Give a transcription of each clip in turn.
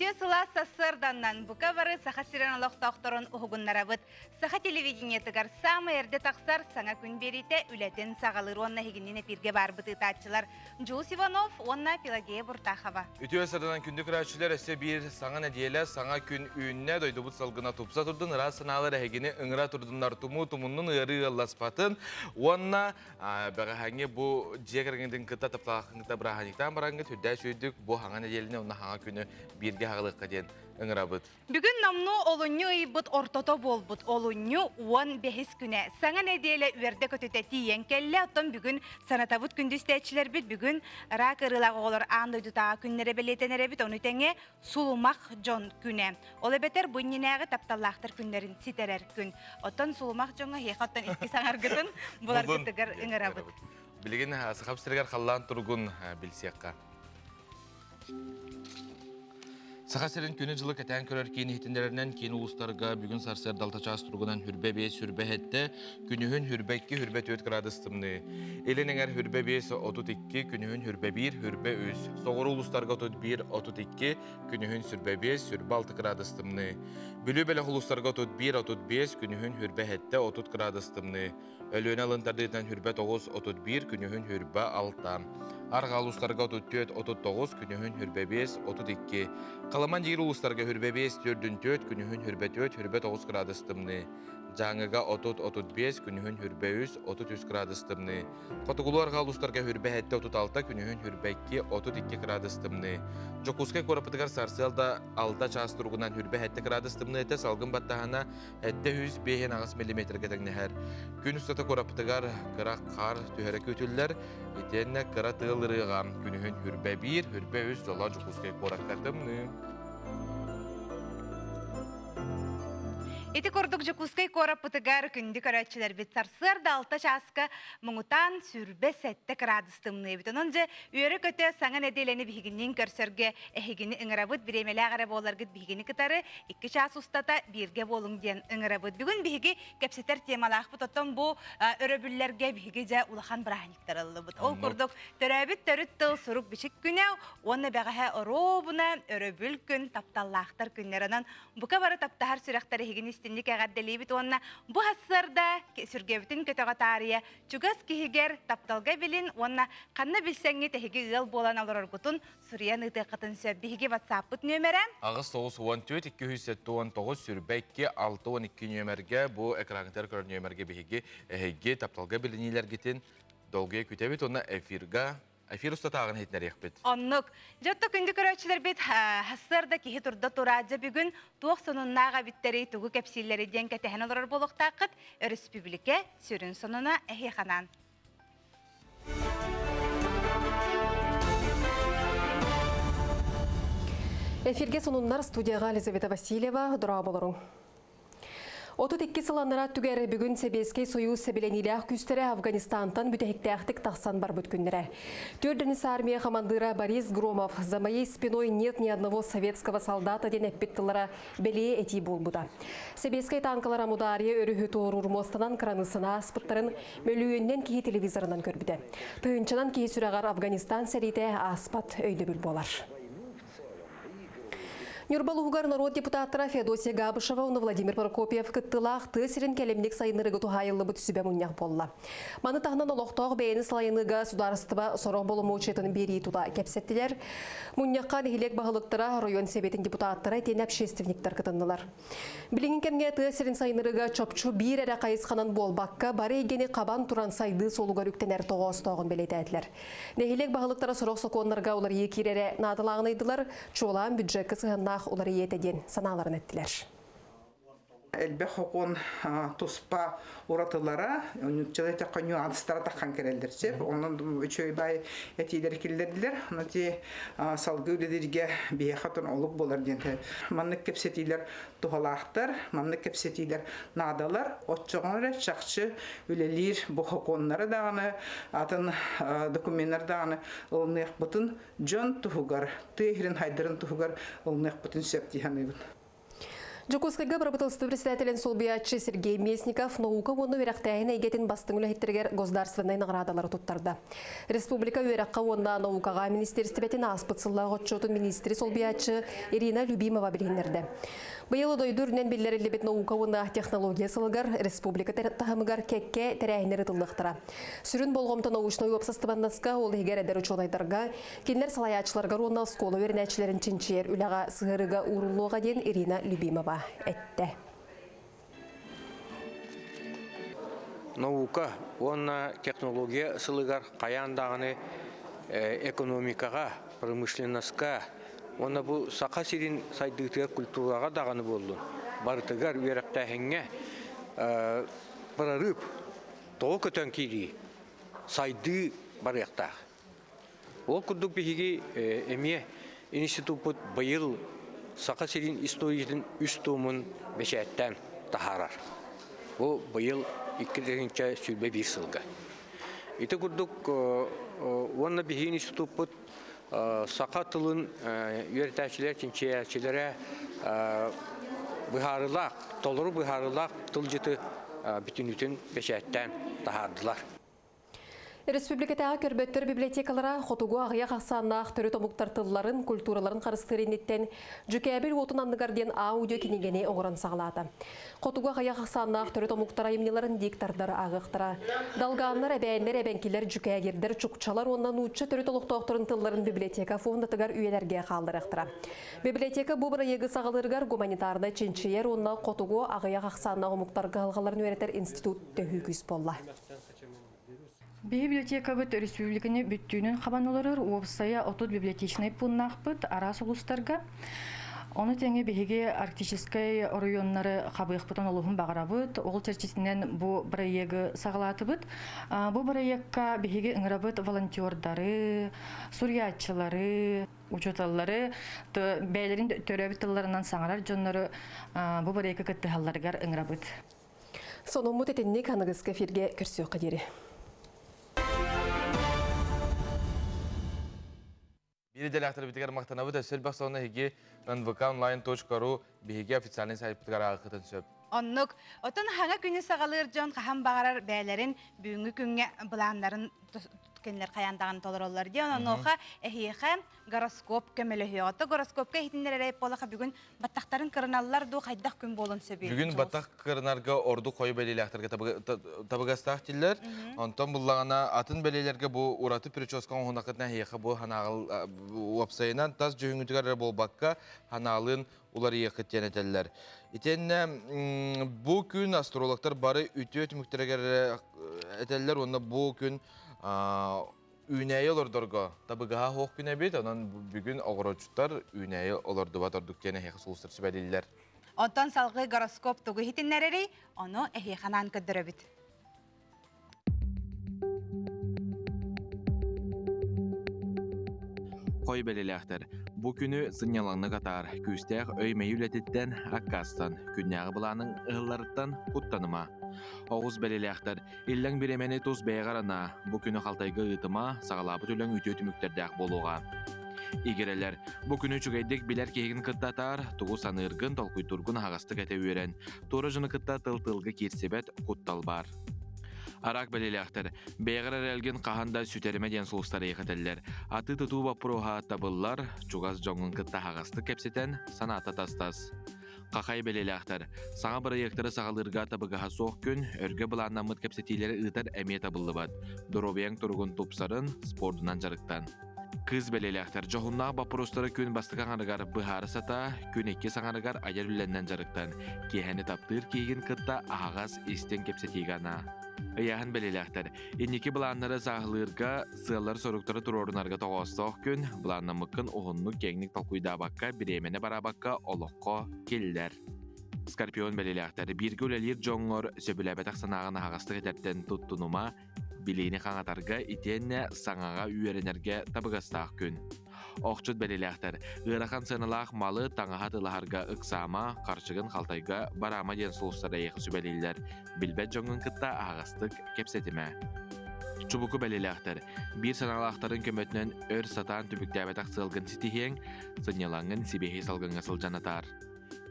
Ütüye sıla sassırdannan buka varı sağa siren aloqtaqtorun uhugunlarabıt. Sağa televideniyetigar samı erde taqsar sana gün berite ületin sağalır onna higinine birge barbıtı taççılar. Jules Ivanov onna Pelageya Burtaxava. Ütüye sırdanan kündük raççılar ise bir sana nediyeler sana gün ünne doydu bu salgına tupsa turdun ra sanalar hegini ıngra turdunlar tumunun ırı allaspatın. Onna hangi bu jegergindin kıta taptaqında brahaniktan barangı tüdde süydük bu hanga nediyeline onna hanga günü birge hağılıqqa den ıngrabıt. Bugün namnu olunyu ıybıt ortoto bolbut olunyu 15 güne. Sana nediyele üerde kötüte tiyen kelle atın bugün sanatabut gündüsteçiler bit bugün rak ırılaq olur andoydu tağa günlere beletenere bit onu tenge sulumak jon güne. Ola beter bu ninəği taptallaqtır günlerin siterer gün. Otan sulumak jonga hekattan iki sanargıtın bular gıtıgar ıngrabıt. Bilgin sıxapsırgar qallan turgun bilsiyakka. Saxasirin günü жылы кәтән көрер кейін хитіндерінен кейін ұлыстарға бүгін сарсыр далтачас тұрғынан хүрбе бес хүрбе әтті күнігін хүрбекке хүрбе 4 градыстымны. Елініңер хүрбе бес 32, күнігін хүрбе 1, хүрбе 3. Соғыры ұлыстарға 31, 32, күнігін сүрбе 5, сүрбе 6 градыстымны. Бүлі бәлі ұлыстарға 31, 35, күнігін хүрбе әтті 30 градыстымны. Өліні алынтардығынан хүрбе 9, 31, күнігін хүрбе 6. Арға ұлыстарға 34, 39, күнігін хүрбе 5, 32. Қаламан жегір ұлыстарға хүрбе 5, 4, күнігін хүрбе 4, хүрбе 9 градыстымны. Жаңыға 30-35, күнігін хүрбе 3, 33 градыстымны. Қотығылуарға ұлыстарға хүрбе 7-36, күнігін хүрбе 2, 32 градыстымны. Жокускай көрапытығар сарсылда 6 час тұрғынан хүрбе 7 градыстымны әті салғын баттағана 705 ағыс миллиметрге тәңнәхәр. Күн ұстата көрапытығар қырақ қар түйәрі көтілілер, етенне қыра тығылырыған күнігін хүрбе 1, хүрбе 3 жола жокускай көрақтардымны. Эти кордук жокускай корапытыгар күнді көрәтчілер бет сарсыр да алта часка мұңытан сүрбе сәтті градыстымны бит. Онын же үйері көті саңа неделені бігінен көрсөрге әхігіні ыңырабыт біремелі ағара боларғыт бігіні кытары 2 час ұстата бірге болың ден ыңырабыт. Бүгін бігі кәпсетер темалақ бұт. Оттан бұл өрөбүллерге бігі же улахан бірахниктар алды бұт. Ол кордук төрәбіт төріт тыл сұрук бішік күнәу, оны бәғаға оробына өрөбүл күн тапталлақтар күнлерінен бұқа бары таптахар сүрәқтары хігіні стендик әғаддәлей бит онна бұ хассарда сүргебітін көтіға тария чугас кихигер тапталға білін онна қанна білсәңі тәхігі ғыл болан алыр оргутын сүриян ұты қытын сөп бігі ватсаппыт нөмірі Ағыз 9-14-219 сүрбәкке 6-12 нөмерге бұ экранғытар көрін нөмерге бігі әхеге тапталға білінейлер кетін долгая күтәбет онна Эфир ұстатағын хетінер еқпет. Оннық. Жотты күнді көрәтшілер бет хассарда кихи тұрда тұраджа бүгін туық сонунаға біттері тұғы кәпсілері ден кәтәхін олар болуқтақыт республика сүрін сонуна әхе қанан. Эфирге сонуннар студияға Елизавета Васильева дұра болырың. 32 сыланыра түгәрі бүгін Себескей союз сәбеленілі күстері Афганистантан бүтәхіктәқтік тақсан бар бүткіндері. Төрдініс армия командыра Борис Громов за моей спиной нет ни одного советского солдата ден әппеттілері бәле әти болбуда. Себескей танкалара мұдария өріхі тоғырыр мостанан кранысына аспыттарын мөлуіннен кейі телевизорынан көрбіді. Түйінчанан кейі сүрағар Афганистан сәрейті аспат өйлі бүл болар. Нюрбалугар народ депутаттара Феодосия Габышева, Владимир Прокопьев кыттылах тысырын кәлемдік сайынырығы тухайылы бұт сүбе мұнях болла. Маны тағынан олықтағы бәйіні сайыныға сударыстыба сорық болымы учетінің бері туда кәпсеттілер. Мұняққа нехилек бағылықтыра район себетін депутаттара тен общественниктер кытыннылар. Біліңін кәмге тысырын сайынырыға чопчу бір әрі қайысқанан болбаққа бары егені қабан туран сайды солуға үктенер тоғыстағын белеті әділер. Нехилек бағылықтыра сорық соқонларға олар екерері надылағын айдылар, чолан бюджеткі сығынна олар иетеден саналарын әттілер. Әлбе хокон туспа уратылара, человек нюанстара таққан керелдерсе, onun üçөй бай этилер килдердилер. Нати салгы үледерге бие хатын олуп болар денте. Маннык кепсетилер тухалақтар, маннык кепсетилер надалар, отчоғыныр шақшы үлелер бу хоконнары дағаны, атын документтар дағаны ылнық бұтын жон тухугар, тыйхрин хайдырын тухугар ылнық бұтын сөптиханы бұд. Жукускайга правительство председателен Солбиячы Сергей Местников наука оны верақтайын әйгетін бастың үләйттергер государственной наградалары туттарды. Республика вераққа онна наукаға министерстібетін аспытсыллағы отчетын министри Солбиячы Ирина Любимова білгендерді. Бұйылы дойдүрінен білдерілі бет наука оны технология сылығар республика тәріттағымығар кәкке тәрәйінері тылдықтыра. Сүрін болғымты научной опсастыбаннасқа ол егер әдер учонайдарға, кенлер салаячыларғар оны скола вернәчілерін чинчер үліға сығырыға урулуға ден Ирина Любимова әтті. Наука, онна технология сылығар қаяндағыны экономикаға, промышленностқа, онна бұл сақа сирин сайдығытыға культураға дағаны болды. Барытығар үйерақтайынға барарып, тоғы көтен кейді сайды барықтақ. Ол күрдік бігіге әме институт байыл сақа сирин историятын үс томын бәшәттен тахарар. Ол байыл 2-ші сүрбе бір сылға. Иті күрдік онна бігі институт сақа тылын үйертәшілер, чинчиячілері бұхарылақ, толыры бұхарылақ тыл жыты бүтін бәшәттен тахардылар. Республикатағы көрбеттер библиотекалара хотугу ағыя қақсаннақ түрі томуктар тылларын, культураларын қарыстырынеттен жүкәбіл отын андығарден аудио кенегене оңыран сағалады. Хотугу ағыя қақсаннақ түрі томуктар айымнеларын диктардары ағықтыра. Далғанлар, әбәйінлер, әбәнкелер, жүкәгердер, чукчалар оннан ұтшы түрі толықтоқтырын тылларын библиотека фондатығар үйелерге қалдырықтыра. Библиотека бұл бір егі сағалырғар гуманитарда ченчиер онна хотугу ағыя қақсаннақ омуктарға алғаларын өретер институт төхігіз болла. Библиотека бит республиканы бүттүүнүн кабанулары уопсая отут библиотечный пуннах бит арас улустарга. Оны теңе биһиге арктической районнары кабык бутан олуһун багарабыт. Ол черчесинен бу проекты сагалатыбыт. Бу проектка биһиге ыңырабыт волонтердары, сурьячылары, учеталлары, бәйлерин төрөбүт тылларынан саңарар жоннору бу проектка кыттыхалларгар ыңырабыт. Соның мұтетіннік анығызға ферге көрсеу қадері. Биредел актер битигер мактанабы да сөлбак соны хиги nvkonline.ru биһиге официальный сайт битигер агытын сөп. Оннук, отон хаңа күні сағалыр жон қахан бағарар бәлерін бүгінгі күнге бұланларын түткенлер қаяндағын толыр олар де. Онын оға әхейіға гороскоп көмелі хүйоғыты. Гороскопқа хитіндер әрейп болаға бүгін баттақтарын кырыналылар ду қайдақ күн болын сөбейді. Бүгін баттақ кырынарға орду қойы бәлейлі ақтарға табығастақ тілдер. Онтан бұллағана атын бәлейлерге бұл ұраты прическан оңынақытына әхейіға бұл ханағыл уапсайынан тас жүйіңітігер бол баққа ханағылын улар еқіттен әтелілер. Итенне бұл күн астрологтар бары үті өтіміктірегер әтелілер, онда бұл күн үйнәйі олардырға табығаға хоқ күн әбет, онан бүгін оғырочуттар үйнәйі оларды батырдық кені әйқі сұлыстыр сөбәділілер. Онтан салғы гороскоп тұғы хитінлері, оны әйқанан көддір әбет. Қой бәлеләқтір. Бұл күні зынялаңны қатар, күстәқ өймей үлететтен аққастан, күннәғі бұланың ұғыларыттан құттаныма. Оғыз бәлеләқтір, илләң біремені тұз бәйғарана, бұл күні қалтайғы ұйтыма, сағалабы түлің үті өтіміктердәқ болуға. Игерелер, бұл күні чүгейдік білер кейгін қыттатар, тұғу санырғын толқой тұрғын ағастық әте өрен, торы жыны қытта тыл-тылғы керсебет құттал бар. Арақ бәлеләқтір, бәйғарар әлген қағанда сүтеремеден соғыстары еқетелер. Аты тұту бапыруға табылар, чуғаз жоңын қытта ағасты кәпсетен саната тастас. Қақай бәлеләқтір, саңа проекттары сағалырға табығаға соқ күн, өрге бұланна мұт кәпсетейлері ұтар әме табылы бад. Доробияң тұрғын топсарын спордынан жарықтан. Кыз бәлеләқтір, жоғыннағы бапырустары күн бастыған арығар бұхары сата, күн екі саңарығар аяр үләннен жарықтан. Кейхәні таптыр кейгін қытта ағаз істен кәпсетейгана. Яғын бәлеләқтір, енеке бұланнары сағылырға сығалар сұрықтары тұрорынарға тоғыстық күн, бұланна мұқын ұғынны кеңнік талқуйда баққа, біремені барабаққа олыққа келдер. Скорпион бәлеләқтір, біргі өлелер жоңғыр сөбіләбәтақ санағын ағастық етәрттен тұттынума, білейіні қаңатарға итенне саңаға үйеренерге табығастақ күн. Оқчыт бәлеләқтір, ғырақан сынылақ малы таңаға тылағарға ұқсама, қаршығын қалтайға барама ден сұлыстары еқі сөбәлейлер, білбәт жоңын қытта ағастық кепсетіме. Чубуку бәлеләқтір, бір саналақтарын көмөтінен өр сатан түбікті әбәтақ сылғын сетихең, сынялаңын сибехи салғынға сылжанатар.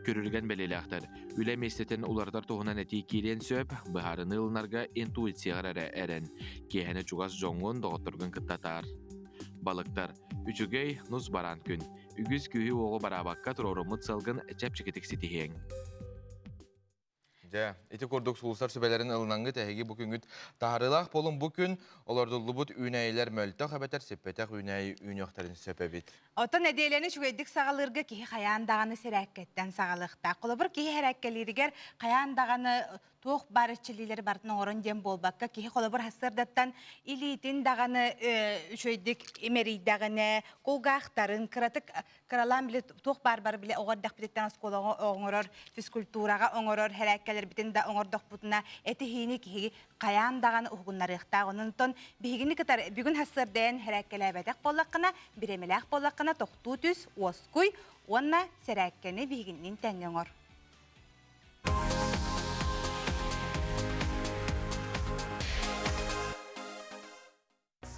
Көрülgen beleleğler. Üle mesleten ulardar tohunan eti kiren söp, baharını ılnarga intuitsiyar eren. Kehene çugas jongun doğuturgun kıttatar. Balıktar. Üçügey nuz baran gün. Ügüz kühü oğu barabakka turorumut salgın çepçikitik sitihen. Ja, iti kurduk sulusar sübelerin ılnangı tehegi bugün güt taharılaq bolun bugün olardulubut üneyler möltü habeter seppetek üney ünyoqtarin sepebit. Oton edeyleni şügeydik sağalırga ki kayan dağını serekketten sağalıqta. Kolabır ki herekkeleriger kayan dağını toq barışçılıları barытын орын дем болбакка ки kolabır hasırdattan ilitin dağını şöydik emeri dağını kolgaqtarın kıratık kıralan bile toq barbar bile oğardak bitetten askola oğurur fizkulturaga oğurur herekkeler bitin da oğurduk butuna eti hini ki kayan dağını uğunlarıqta onun ton bihigini kadar bugün hasırdayan herekkeler bedek bollaqına biremelek bollaqına toqtutüs oskuy onna serekkeni bihiginin tengeŋor.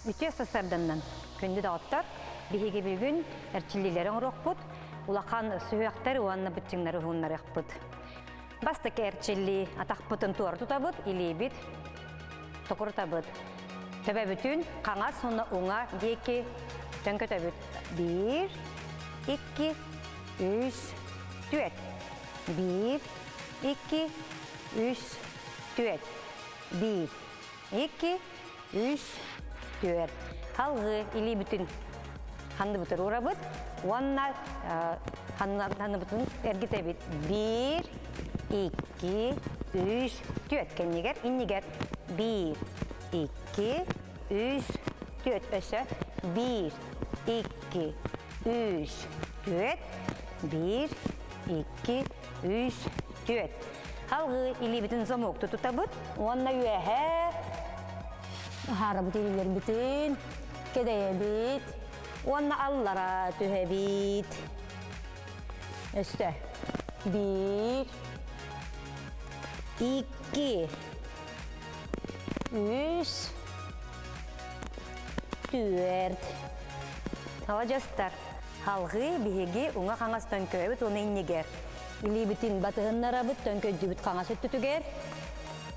Үтө сасарданнан күнді дağıttar биһиги бүгүн эрчилилерин рохпут улахан сүйөктөр уанна битчиңнары хууннар якпыт. Бастык эрчилли атакпытын туар тутабыт илибит токуртабыт. Төбө бүтүн каңа сона уңа деки төңкөтөбүт. 1 2 3 4 1 2 3 4 1 2 3 4 halgı ili bütün handı bütün uğrabıt onlar handı bütün ergitebit 1 2 3 4 kendiger inniger 1 2 3 4 öse 1 2 3 4 1 2 3 4 halgı ili bütün zamoktu tutabıt onlar üyehe harabıt ililerin bütün kedeyebit onlar allara tühebit işte 1 2 3 4 Havajastar halgı bihigi unga kangas tönköyebit onu inniger ili bütün batıhınlarabıt tönköycübüt kangas öttütüger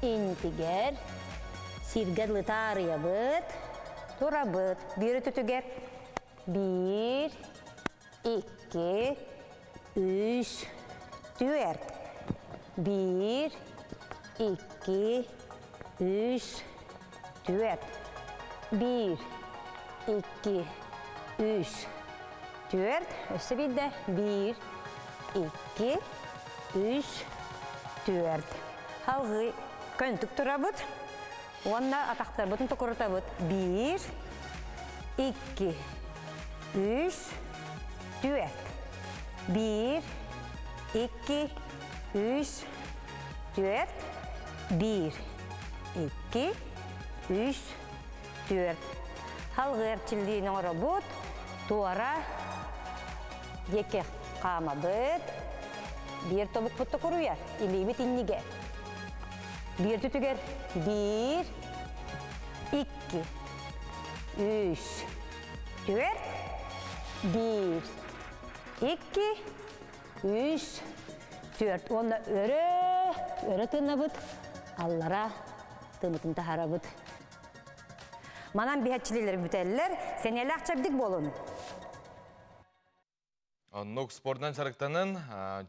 intiger sirgadlı tarıyabıt turabıt bir ötütüger 1 2 3 4 1 2 3 4 1 2 3 4 öse bir de 1 2 3 4 halgı köntük turabıt onlar ataktar bütün tokurutabıt 1 2 3 4 1 2 3 4 1 2 3 4 halgı erçildiğine orabıt tuara yeke kamabıt bir tobuk puttu kuruyar ilibit innige bir tütüger 1 2 3 4 1 2 3 4 onda öre tınabıt allara tımıtın taharabıt manan bihatçililer büteller seneli akçabdik bolun. Nok spordan sarıktanın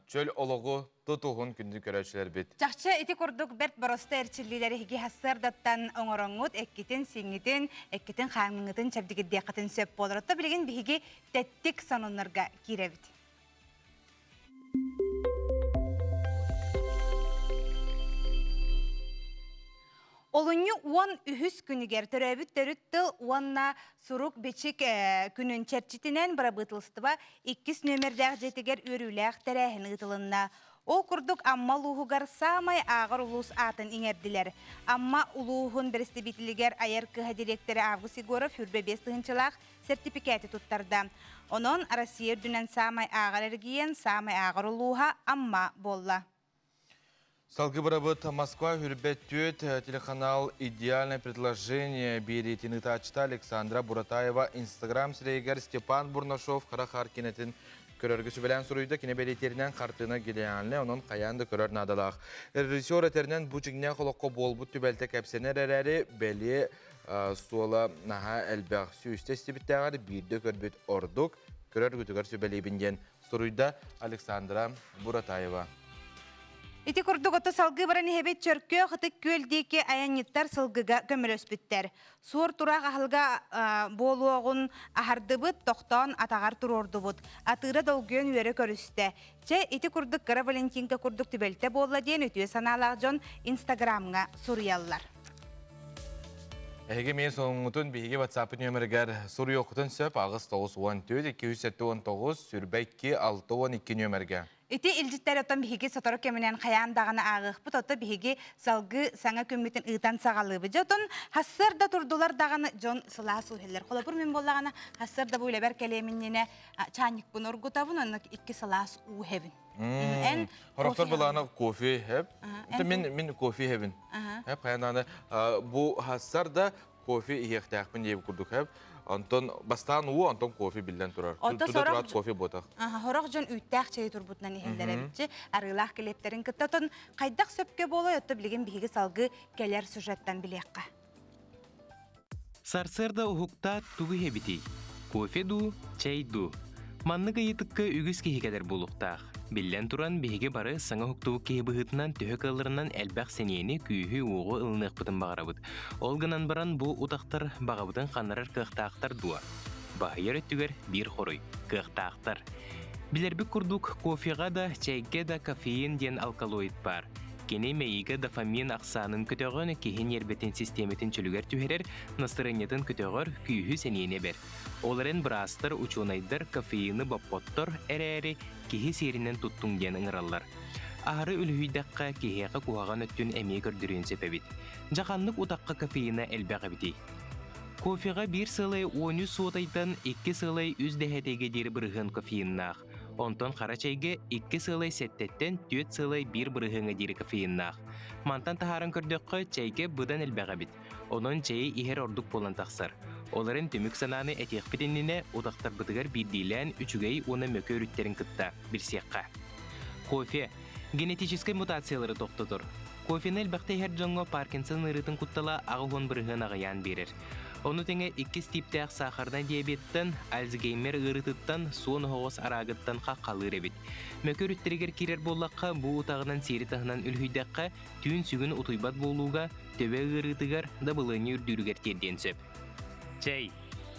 çöl ologu tutuğun kündü köröçüler bit. Жақшы ити курдук берт бороста эрчилилери хиги хассардаттан оңороңут эккитин сиңитин эккитин хааңыңытын чабдигиддиякатын сөп болоротто билеген биһиги теттик сонуннарга киребит. Олунью 10 үхүс күнігер төрөбүт төрүттү уанна сурук бечик күнүн черчитинен барабытылстыба 2 нөмердәг жетигер өрүләк тәрәһин ытылынна. Ол курдук амма луһугар самай агыр улус атын иңердилер. Амма улуһун берестебитилигер АРКХ директоры Август Егоров хүрбе 5 тыгынчылак сертификаты туттарда. Онон Россия дүнен самай агыр эргиен самай агыр улуха амма болла. Салгы барабыт Москва хүрбет түйет телеканал «Идеальное предложение» беретini тачта Александра Буратаева Инстаграм сирейгер Степан Бурнашов Харахаркинетін körörgü sübelen soruyda kine belirterinden kartına gideyenle onun kayandı körör nadalaq. Rejissor eterinden bu cignen kolokko bol bu tübelte kapsener ereri beli suola naha elbaq süyüste istibitteğari bir de körbüt orduk körörgü tüger sübeli bingen soruyda Aleksandra Buratayeva. Ити курдук ото салгы баран ихебет чөркө хытык көл дейке аянниттар сылгыга көмөлөспүттер. Суор тураак ахылга болуогун ахардыбыт токтон атагар турордубут. Атыра долгөн үөрө көрүстө. Че ити курдук Кара Валентинка курдук түбелте болла диен өтүө санаалаах жон Инстаграмга суруяллар. Эге мен соңутун биһиги WhatsApp нөмергер суру окутун сөп агыс 914 219 сүрбәкки 612 нөмерге. Ити илжиттер отон биһиги сотору кеминен хаян даганы агыхпыт ото биһиги салгы саңа көммүтүн ыытан сагалыбы. Жотон хассыр да турдулар даганы жон сылаа суһеллер. Холопур мен боллагана хассыр да буйлабер келеминне чаник бун оргутабын онна икки сылаа уһебин. Хорохтор булана кофе хеп. Мен кофе хебин. Хеп хаянаны бу хассар да кофе ихтяхпын деп курдук хеп. Антон бастан уу Антон кофе билден турар. Турат кофе ботак. Хорох жон үттәк чей турбутнан ихелдере битче. Арылах келептерин кыттатын кайдак сөпкө боло өттө билген биһиги салгы келер сюжеттен билekка. Сарсырда ухукта тугу хебити. Кофе ду, чай ду. Манныга йытыкка үгіз кехекедер болуқтақ. Биллен туран биһиги бары саңа хуктуу кебыһытынан төһөк алырынан элбах сенени күйүһү угу ылынык бытын багарабыт. Олгынан баран бу утактар багабытын ханарар кыхтаактар дуа. Баһайыр өттүгер бир хорой кыхтаактар. Билерби курдук кофега да, чайга да кофеин ден алкалоид бар. Кене мейге дофамин аксанын көтөгөн кехин ербетин системетин чөлүгер түһерер, настроениятын көтөгөр күйүһү сенени бер. Оларын брастар учунайдар кофеины баппоттор эрери кихи серинен туттун ден ыңыраллар. Ары үлүйдакка кихига куаган өттүн эми көрдүрүн сепебит. Жаканлык утакка кофеина элбега бити. Кофега бир сылай 13 суотайдан 2 сылай үз дехетеге дери бырыгын кофеиннах. Онтон кара чайге 2 сылай сеттеттен 4 сылай бир бырыгыңа дери кофеиннах. Мантан тахарын көрдөккө чайге быдан элбега бит. Онон чайы ихер ордук болан таксар. Оларын төмүк сананы этек битеннине удактар бытыгар бидилен үчүгей уна мөкөрүттерин кытта бирсекка. Кофе генетический мутациялары токтотор. Кофені элбакта хер жоңго Паркинсон ырытын куттала агыгон бырыгын агаян берер. Onu tenge 2 tiptәк сахардан диабеттен, Альцгеймер ырытыттан, суон хоғыз арагыттан қаққалыр эбит. Мөкөрүттергер кирер боллаққа бу утағынан сері тағынан үлхүйдәққа түйін сүгін утуйбат болуға төбе ырытыгар да былыны үрдүрігер терден сөп. Чай,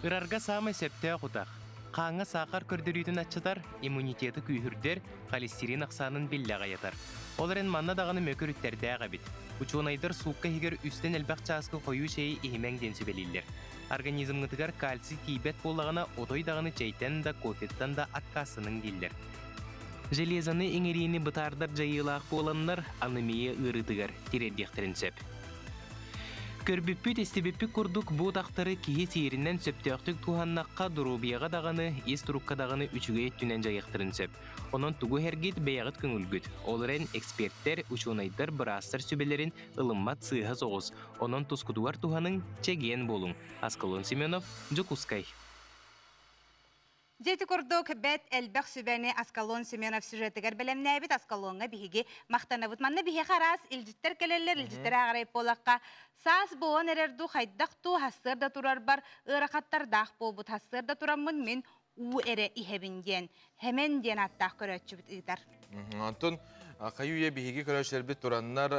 ырарға самай сөптәк утақ. Қаңа сақар көрдірүйдің атчатар, иммунитеті күйірдер, холестерин ақсанын белләға ятар. Оларын манна дағаны мөкөрүттерді ағабит. Учунайдар суукка хигер үстен элбак чааскы кою чейи ихимен денсі белилер. Организмнытыгар кальций тибет болағына отой дағаны чайтен да кофеттан да атқасының диллер. Железаны эңерейini бытардар жайылақ боланлар анемия ырытыгар тиреддектерін сөп. Көрбүппүт эстебеппи курдук бу тактары кихи сиеринен сөптөктүк туханнакка дурубияга даганы, иструкка даганы үчүгө түнен жайыктырын сөп. Онон тугу хергит беягыт көңүлгүт. Оларын эксперттер учунайдар брастар сүбелерин ылыммат сыйга соғыз. Онон тускудуар туханын чеген болун. Аскалон Семенов, Жукускай. Жети курдук бет элбек сүбәне Аскалон Семенов сюжетигер белемнәбит Аскалонга биһиги мактанабыт. Манна биһи харас илҗиттер келелер, илҗиттер агырайып болакка. Сас боон эрерду хайдакту хассырда турар бар, ыракаттар дах болбут хассырда тураммын мен у эре ихебинден. Hemen ден аттак көрөтчү бит ыйтар. Антон каюя биһиги көрөшөр бит тураннар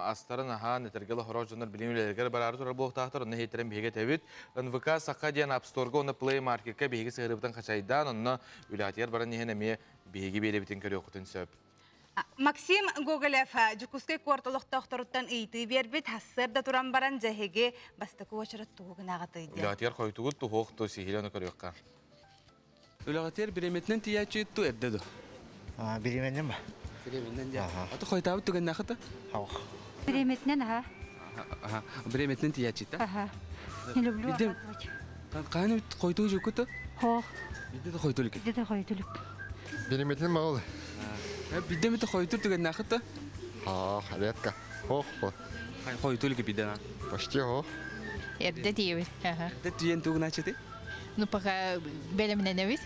астарын ахан этергеле хорожонор билимлергер барар турар болтактар оны хейтерен биһиге тебит. НВК Сакадиан App Store-га оны Play Market-ка биһиги сыгырыбытан качайдан оны үлатер баран нехенеме биһиги белебитин көрө окутун сөп. Максим Гоголев Жукускай кортолоктокторуттан ыйты бербит хассырда туран баран жаһеге бастакы очорот тугунага тыйды. Үлатер койтугут тухокто сихилен көрөкка. Үлатер биреметнен тиячытту эрдеду. Биременнен ба? Биреметнен я. Аты койтабы түген нахыта? Хаух. Биреметнен, ага. Ага, биреметнен тиячыта? Ага. Не люблю Бидем. опаздывать. Каны койтуу жукута? Хох, Бидде да койтулук. где-то хойтулуп. Биреметнен мағыл. Бидде мете койтур түген нахыта? Редко. Хох. Койтулук бидде. Почти хох. Это девять. Ага. Де түйен түген ачыты? Ну, пока белем не навис.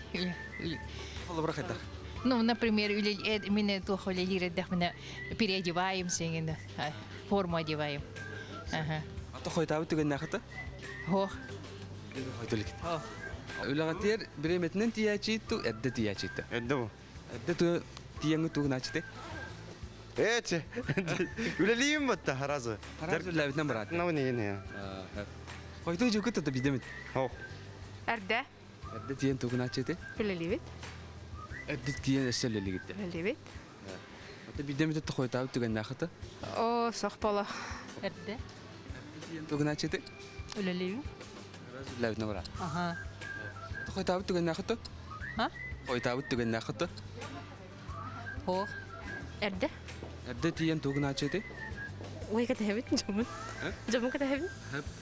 Холы бара хайдах. Ну, например, именно то холелире, мы переодеваемся, форму одеваем. Ага. Ата хойтабы түген нахыты? Хох. Хойтулик. Хох. Улагатер биреметнен тиячиту, эдде тиячиту. Эдді бұл. Эдде ту тияңы тугун ачты. Эче. Үлелейім бұтта, харазы. Харазы үлләбітнен барады. Нау нейін, Хойту жүкі тұты бидемет. Хоқ. Әрді, Эдде тияң тугун ачты. білелебет, Эдде тияң эсселелі гитті. білелебет. Ата бидемет тұты хойтабы түген нахыты. О, соқпалы. Эрде. Тияң тугун ачты. Үлелеви. Харазы үлләбітнен барады. Ага. Ата хойтабы түген нахыты. Ха? Хойтабы түген нахыты. Хох. Эрде. Эдде тияң тугун ачты. Ой, катахевит, жамын. Жамын катахевит.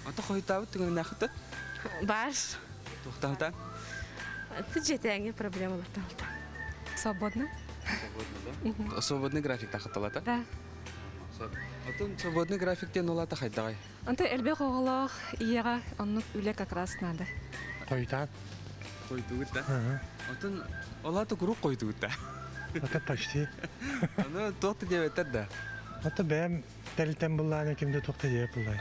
Ата хойтабы түген нахыты. Баш. Тухталтан. Ты жетеңе проблемалар талта. Свободно? Свободный график тахыталата. Да. Атын свободный графиктен олата хайдагай. Анта элбек оголох ияга оннук үле как раз надо. Қойтан. Койтугутта. Атын олата курук койтугутта. Ата почти. Аны тоқты деп етер да. Ата бәм тәлтен бұлланы кімді тоқты деп бұллай.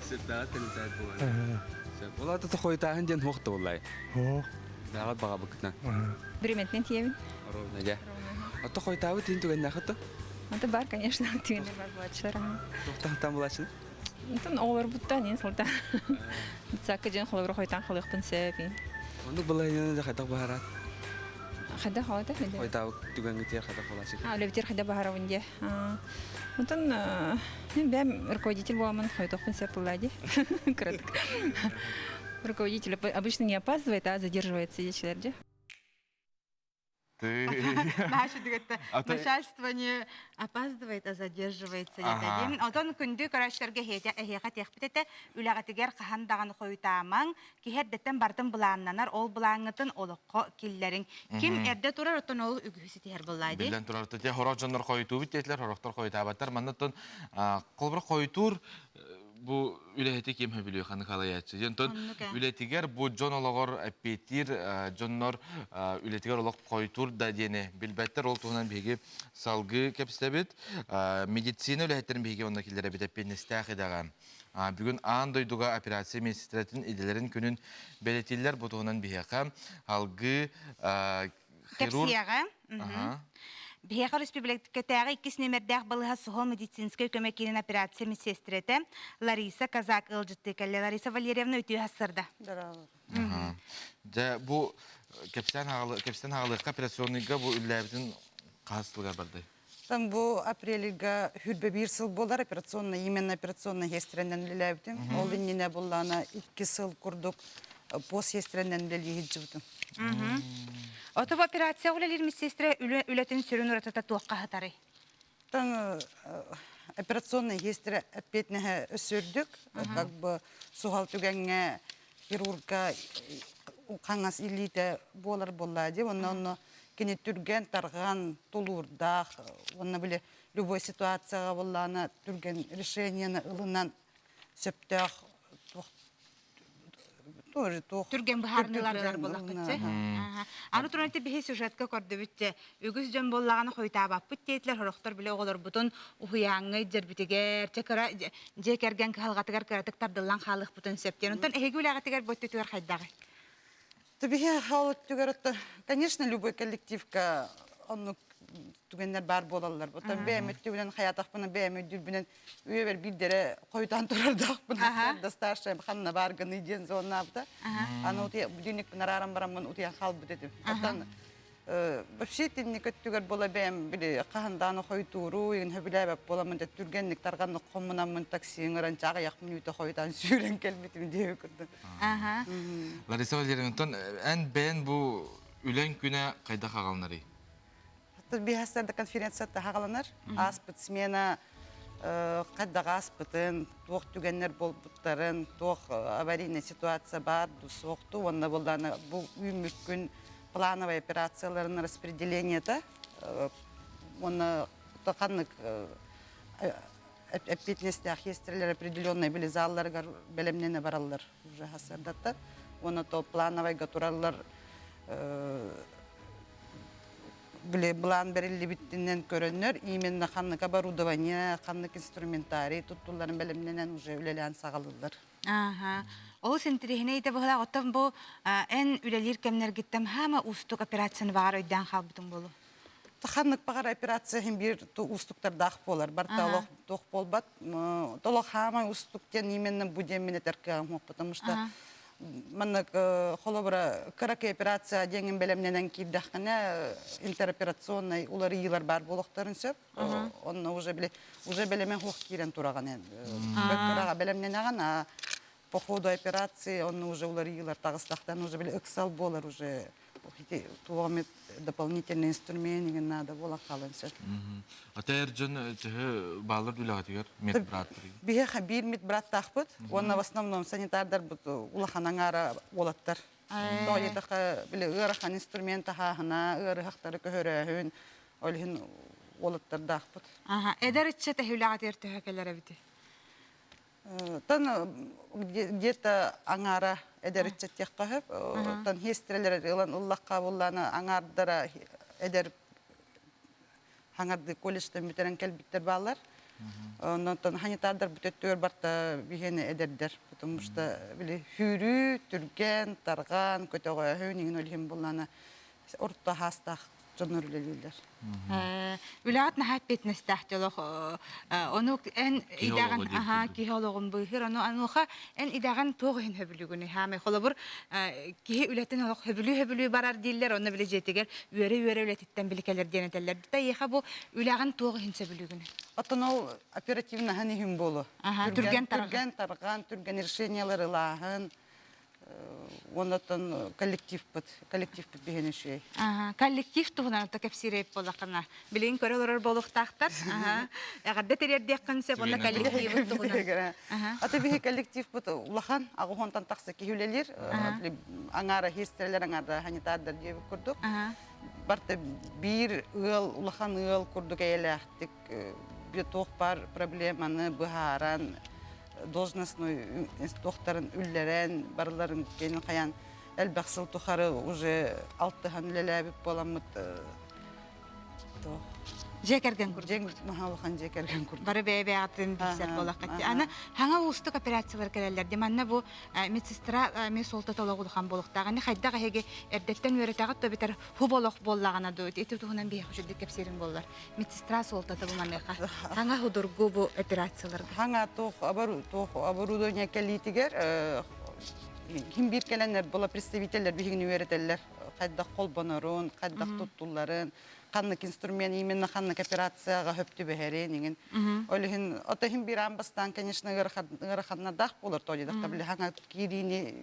Сетта телетайт болай. Олата та койтаһын ден хоқты болай. Хоқ. Дагат бага быкытна. Бреметнен тиевин? Ровно да. Ата койтабы тин түген нахыты. Это бар, конечно, тюнер бар бачара. Тоқтан булачы. Антон олар бутта не сылта. Цака жен холор хойтан холыктын сепин. Онук булайны да хатак бахарат. Хада хота хада. Койтабы түген гитер хатак булачы. Левтер хада бахара винде. Антон мен бәм руководитель буламын, хойтоктун сепулади. Кратко. Руководитель обычно не опаздывает, а задерживается дечелерде. Ты... Наша дегетте, Ата- начальство не опаздывает, а задерживается. Ага. Дедим, отон күнді көрәштерге хеға текпітеті, үләғатігер қахандағаны қойтамаң, кихердеттен бартын бұланнанар, ол бұлаңытын олыққо киллерін. Ким әрде тұрар, отон ол үгісі тер бұлайды? Билен турарты те хорок жандар койтуу биттетлер, хороктор койтабаттар. Маннаттан колбыр койтур бу үлехети кемһе билүү ханы халаячы. Жонтон үлетигер бу жон ологор аппетир, жоннор үлетигер олог койтур да дене билбеттер ол туһунан биги салгы кепстебит. Медицина үлехеттерин биги онда килдере бит аппенестах идаган. Бүгүн аан дойдуга операция министратын иделерин күнүн белетиллер бу туһунан бихека алгы хирург. Кепсияға. Бехар республикатағы 2 номердәк балыға сухол медицинская көмеккенен операция медсестреті Лариса Казак ылжытты кәлі. Лариса Валерьевна өтіу хасырда. Бу кепстен хағылыққа операционныйға бу үлләбітін қасылға барды. Там бу апрелига хүрбе бир сыл болар операционный, именно операционный хестренен лиләбитим. Ол инне буллана 2 сыл курдук пост хестренен лиләбитим. Отып операция үлелер медсестре үлетін сүрін ұратата туаққа хатары? Там операционный хестре опетнеге өсөрдүк. Как бы сухал түгенге хирурга қаңас илите болар болады. Онна кене түрген тарган тулурдах, онна биле любой ситуацияга буллана түрген решениені ылынан сөптөх Түрген бұхарнылардар болақ күтсе. Аны тұрын әтті бігі сюжетка көрді бүтте. Үгіз жөн боллағаны қойтабап бүт дейтлер, хорықтар біле оғылар бұтын ұхуяңы жәрбітігер, жекерген қалғатығар көрәтік тардылан қалық бұтын септен. Онтан әйгі өләғатығар бұттетігер қайдағы? Табиғи халық түгер, конечно, любой коллективка, оны түгенлер бар болалар. Бұтан бәйметті білен хаятақпына бәймет дүрбінен өйебер білдері қойдан тұрардақпына старшай қанына барғын иден зоны абда. Аны дүнек бін арарам барамын ұтиян қал бұдетім. Бұтан вообще тенне көттүгер бола бәйм біле қағанданы қойтуру, еген хөбіләбәп боламын да түргенлік тарғанны қомынамын таксиң ұран жағы яқмын үйті қойдан сүйрен келметім деу күрді. Лариса Валерьевна, ән бән бу үлен күні қайда қағалынары? Бихастарда конференцияда хағаланар, аспыт смена, қаддаға аспытын, тоқ түгенлер бол бұттарын, тоқ аварийный ситуация бар, соқты, онда болданы бұл үйміккін плановый операцияларын распределениеті, оны тоқанлық опетнесте ахестерлер определенный білі залларға бәлемнені баралар уже хасардатта, оны то плановый ғатуралар Бұлан берілі біттінен көрінер, именно қаннык оборудование, қаннык инструментарий, тұттуларын бәлімненен уже үлелән сағалылар. Ол сентерехіне ете бұғыла ғоттан бұл ән үлелер кемнер гиттем хама устук операцияны бағар өйден қалбытын болу. Қаннык бағар операция хем бір устуктар дақ болар. Барта тоқ болбат. Толық хама устуктен именно будем мен етеркі ғамық, потому что маннык холобра караке операция денген белемненен кирдахкана интероперационный улары йылар бар болохтарын сөп. Онны уже белемен хук кирен тураган. Бөкөрага белемнен аган, по ходу операции онны уже улары йылар тагыстактан уже беле ыксал болар уже. Туамет дополнительный инструмент надо было халынсыр. Ата эржен тәһе балыр дүләгәтигәр медбрат. Бие хабир медбрат тахпыт. Онна в основном санитардар бут улаханаңара олаттар. Тойтака биле ырахан инструмент хана ырахтары көрәһүн олһин олаттар дахпыт. Эдәритче тәһүләгәт эртәһәкәләре бите. Тан где-то аңара эдеритче теккахып, тан хестрелер илан уллакка булланы аңардара эдер хаңарды колледжден битерен келбиттер балар. Ондан санитардар бүтөттөр барта бигене эдердер, потому что биле хүрү, түрген, тарган, көтөгө хөнүн олхим булланы орта хастах жонурлелер. Үләгәт нәһәт бетнес тәхтелох оны эн идаган киһологын быһыр ануха эн идаган тогын хөбүлүгүнү хаме холобур киһи үләтен олох хөбүлү барар диллер оны биле жетигер үере үләтиттен билкелер денетеллер та яха бу үләгән тогын сөбүлүгүнү Отонол оперативно ханихим болу. Түрген тарган, түрген решениялары лахын. Оннан коллектив бигене шей. Коллектив тугунан та кепсиреп болакына. Билин көрөлөр болуктактар. Ягадда терердек концепт онна коллектив тугунан. Ата биги коллектив бут улахан агонтан такса киһүлелер. Аңара хестрелер аңара санитардар дип курдук. Барта бир ыл улахан ыл курдук электик. Бир бар проблеманы быһаран должностной докторын үллерен барларын кенин каян элбаксыл тухары уже алтыхан лелебип боламыт жекерген курдук. Жең махалхан жекерген курдук. Бары бебе атын бисер болаккатты. Аны хаңа устук операциялар керелер. Деманна бу медсестра мен солта тологулхан болуктаганы хайда геге эрдеттен өретагат да бетер ху болох боллагана да эти тугунан бие хушук кепсерин боллар. Медсестра солта да булманга. Хаңа худургу бу операциялар. Хаңа оборудование келитигер ким бир келенер бола представительлер бигин өретелер. Хайда колбонорун, хайда туттуларын Қаннык инструмент, именно қаннык операцияға хөпті бәхәрен, еген. Олығын, отахын бір амбастан, конечно, ғырақанна дақ болыр, тойледақ, табілі хаңа кирини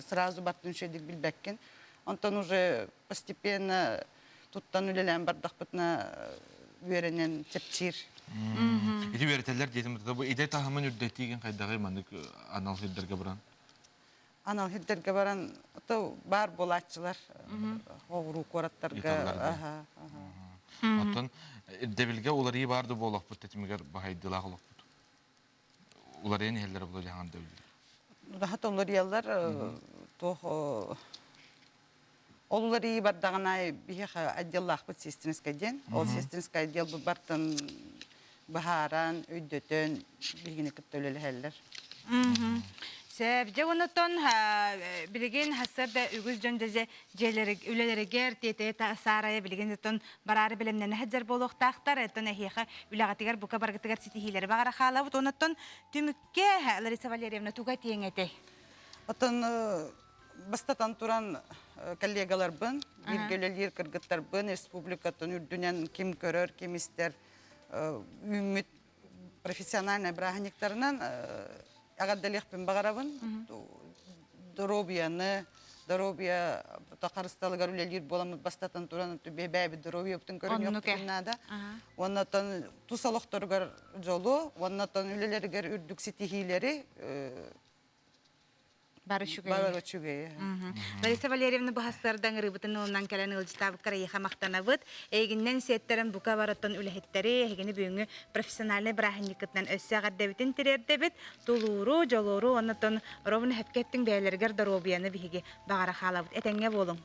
сразу бартын шедік білбәккен. Онтан уже постепенно туттан үлелен бардақ бұтына өренен тепчир. Иди өретелер дейтім, бұл иде тағымын үрдеттеген қайдағы маңдық анал хеддерге бұран? Анал хеддерге баран, бар болатчылар, оғыру қораттарға. Оттан, дебілге олар ей барды болақ бұд, тетімігер бағайдылақ олақ бұд. Олар ең елдері бұл жаңан дөйлер? Рахат олар елдер, олар ей бардағына бейхі отделлақ бұд сестринскай ден. Ол сестринскай отдел бұд бартын бағаран, өйдөтін, бейгіне күттөлелі әлдер. Себже онотон билеген хасырда үгіз жөндөзе үлелерігер тете сарая билеген тон барары билемнен хаджар болуқтақтар этон эхиха үлағатыгар бука баргатыгар ситихилер бағара халабыт онотон түмікке Лариса Валерьевна туга тиеңете. Отон бастатан туран коллегалар бын, биргелелер кыргыттар бын, республикатын үрдүнен ким көрөр, ким истер үміт профессиональный браханиктарынан Ағаддалиқпен бағарабын, здоровьяны, здоровья тақарысталығар үлелер боламыз бастатан туран бәбі здоровья өптің көрін өптің нада. Оннатан тусалықтырғар жолу, оннатан үлелергер үрдік сетихилері Бары чүгей. Лариса Валерьевна бұхастардан ғырыбытын олынан кәлән ұлжытабы қарайыға мақтанабыд. Әйгіннен сеттерін бұқа бараттан үләхеттері, әйгіні бүйіңі профессиональный брахынникытынан өссі ағаддабетін тірердебіт, тулуру, жолуру, оннатан ровын әпкеттің бәйлергер даробияны бігі бағара қалабыд. Әтәңе болың.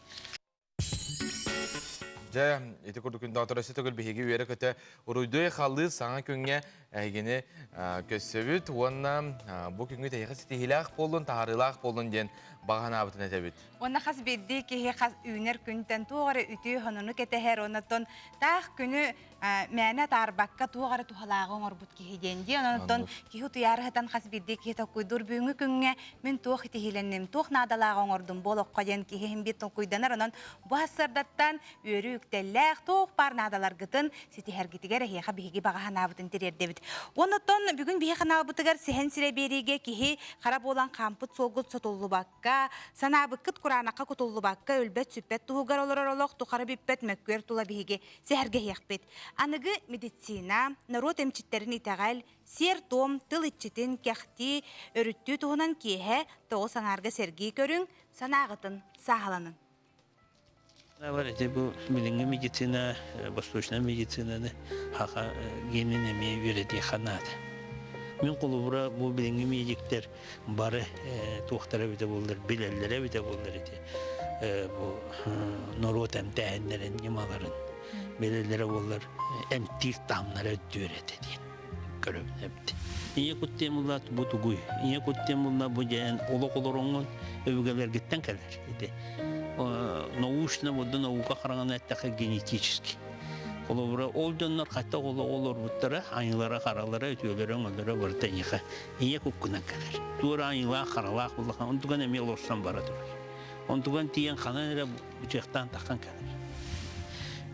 Aja, iti kurdukun dağıtırası tөгül bihiги üyere kötü uruydui xallı sana künge әйгені көссөбіт, онна бұл күнгі тәйіқі сетихилақ болын, тағарылақ болын ден баған абытын әтәбіт. Онна қас бедді кеге қас үйнер күнтен туғары үті хонуну кетехер, оннаттон тақ күні мәне тарбаққа туғары тухалағын орбут кехеденде, оннаттон кеху туярығытан қас бедді кеге тақуйдур бүгінгі күнге мен туқ итихиленнем, туқ надалағын ордым болыққа ден кехем беттін куйданар, онын bu hasırdatan örü üktellek toğ par nadalar gıtın seti her gitiger heha bihigi bağa hanabıtın terer debit. Ondan bugün bihi hanabıtıgar sehen sire berige kihi harap olan kamput solgut sotullu bakka sanabı kıt kuranaka kutullu bakka ölbet süppet tuğugar olur olok tuğarı bippet mökkör tula bihigi seherge hekbet. Anıgı meditsina narot emçitlerin itegal ser tom tıl içitin kehti örüttü tuğunan kihe toğu sanarga sergi körün sanağıtın sağlanın. Говорите, bu bilingi medicina, восточная medicina haqa genin emeği verdiği kanadı. Min kulubura bu bilingi medikler barı doktora bide bulur, bilellere bide bulur idi. Bu norotem tehenlerin, yamaların belellere bulur, emtir damlara dürete diye görüp hepti. İyi kuttemullah bu tuguy, iyi kuttemullah bu cehen oluk olur onun övgeler gitten keler idi. Научно вот наука харагана такая генетически. Колобра олдоннор хатта олор буттара айылара харалара өтөлөрөң олора бартаниха. Ие куккуна келер. Тура айыла харалак булган онтуган эме лорсан барадыр. Онтуган тиен ханара бучактан таккан келер.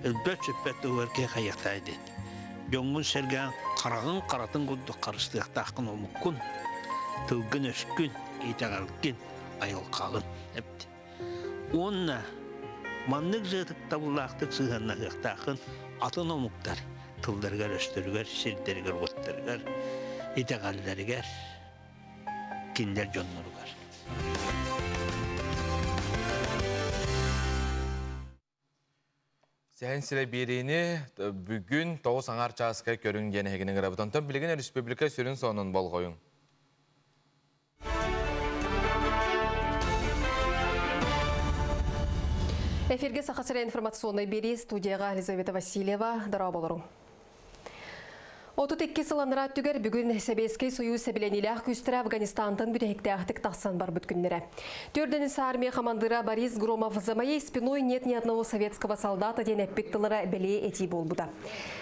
Элбет сөппет өрке хаятайды. Жоңгун серган карагын каратын гудду карыстыктакын олмуккун. Тылгын өскүн, итагалкин, айыл калын. Эпти. Onunla manlık zıtıkta bullaktık sığınna hıqtaqın atın omuktar, tıldargar östürgar, sirdergar ottargar, itegallargar, kinder jonlargar. Sen sile birini bugün Toğuz Sangar Çağızkay körün gene heginin grabıtan tüm bilgin Respublika sürün sonun bol koyun. Эфирге сақасыра информационный бери студияға Елизавета Васильева. Дара болырың. 32 сыланыра түгер бүгін Себескей союз сәбіленілі күстірі Афганистандың бүтәйікті ақтық тақсан бар бүткіндері. Төрденісі армия командыра Борис Громов за моей спиной нет ни одного советского солдата ден әппеттілері бәле әти болбуда.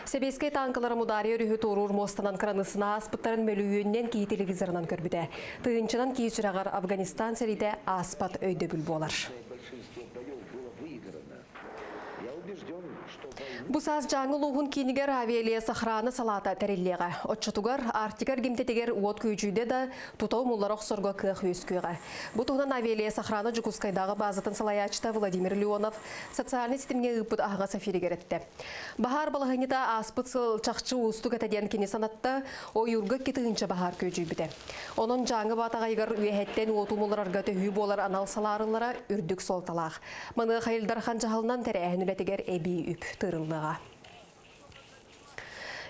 Себескей танкалары мұдари өрігі торур мостанан кранысына аспыттарын мөлуінен кей телевизорынан көрбіді. Тыынчынан кей сүрағар Афганистан сәрейді аспат өйді бүл болар. Бусаз жаңыл уғын кейінігер авиалия сахраны салата тәреллеға. Отчытугар артикар гемтетегер уот көйчүйде да тұтау мұлларақ сорға күйіқ өскүйіға. Бұтығынан авиалия сахраны Жукускайдағы базытын салаячта Владимир Леонов социальный сетімге ұпыт ағыға сафири керетті. Бахар балығынида аспыт сыл чақчы ұстық әтәден кені санатта ойырғы кетігінші бахар көйчүй біді. Оның жаңы батағайғыр үйәттен уоту мұлларарға төхүй болар анал саларылара үрдік сол талақ. Мұны қайылдархан жағылынан тәрәхін үлетегер әбей үп тырылыға.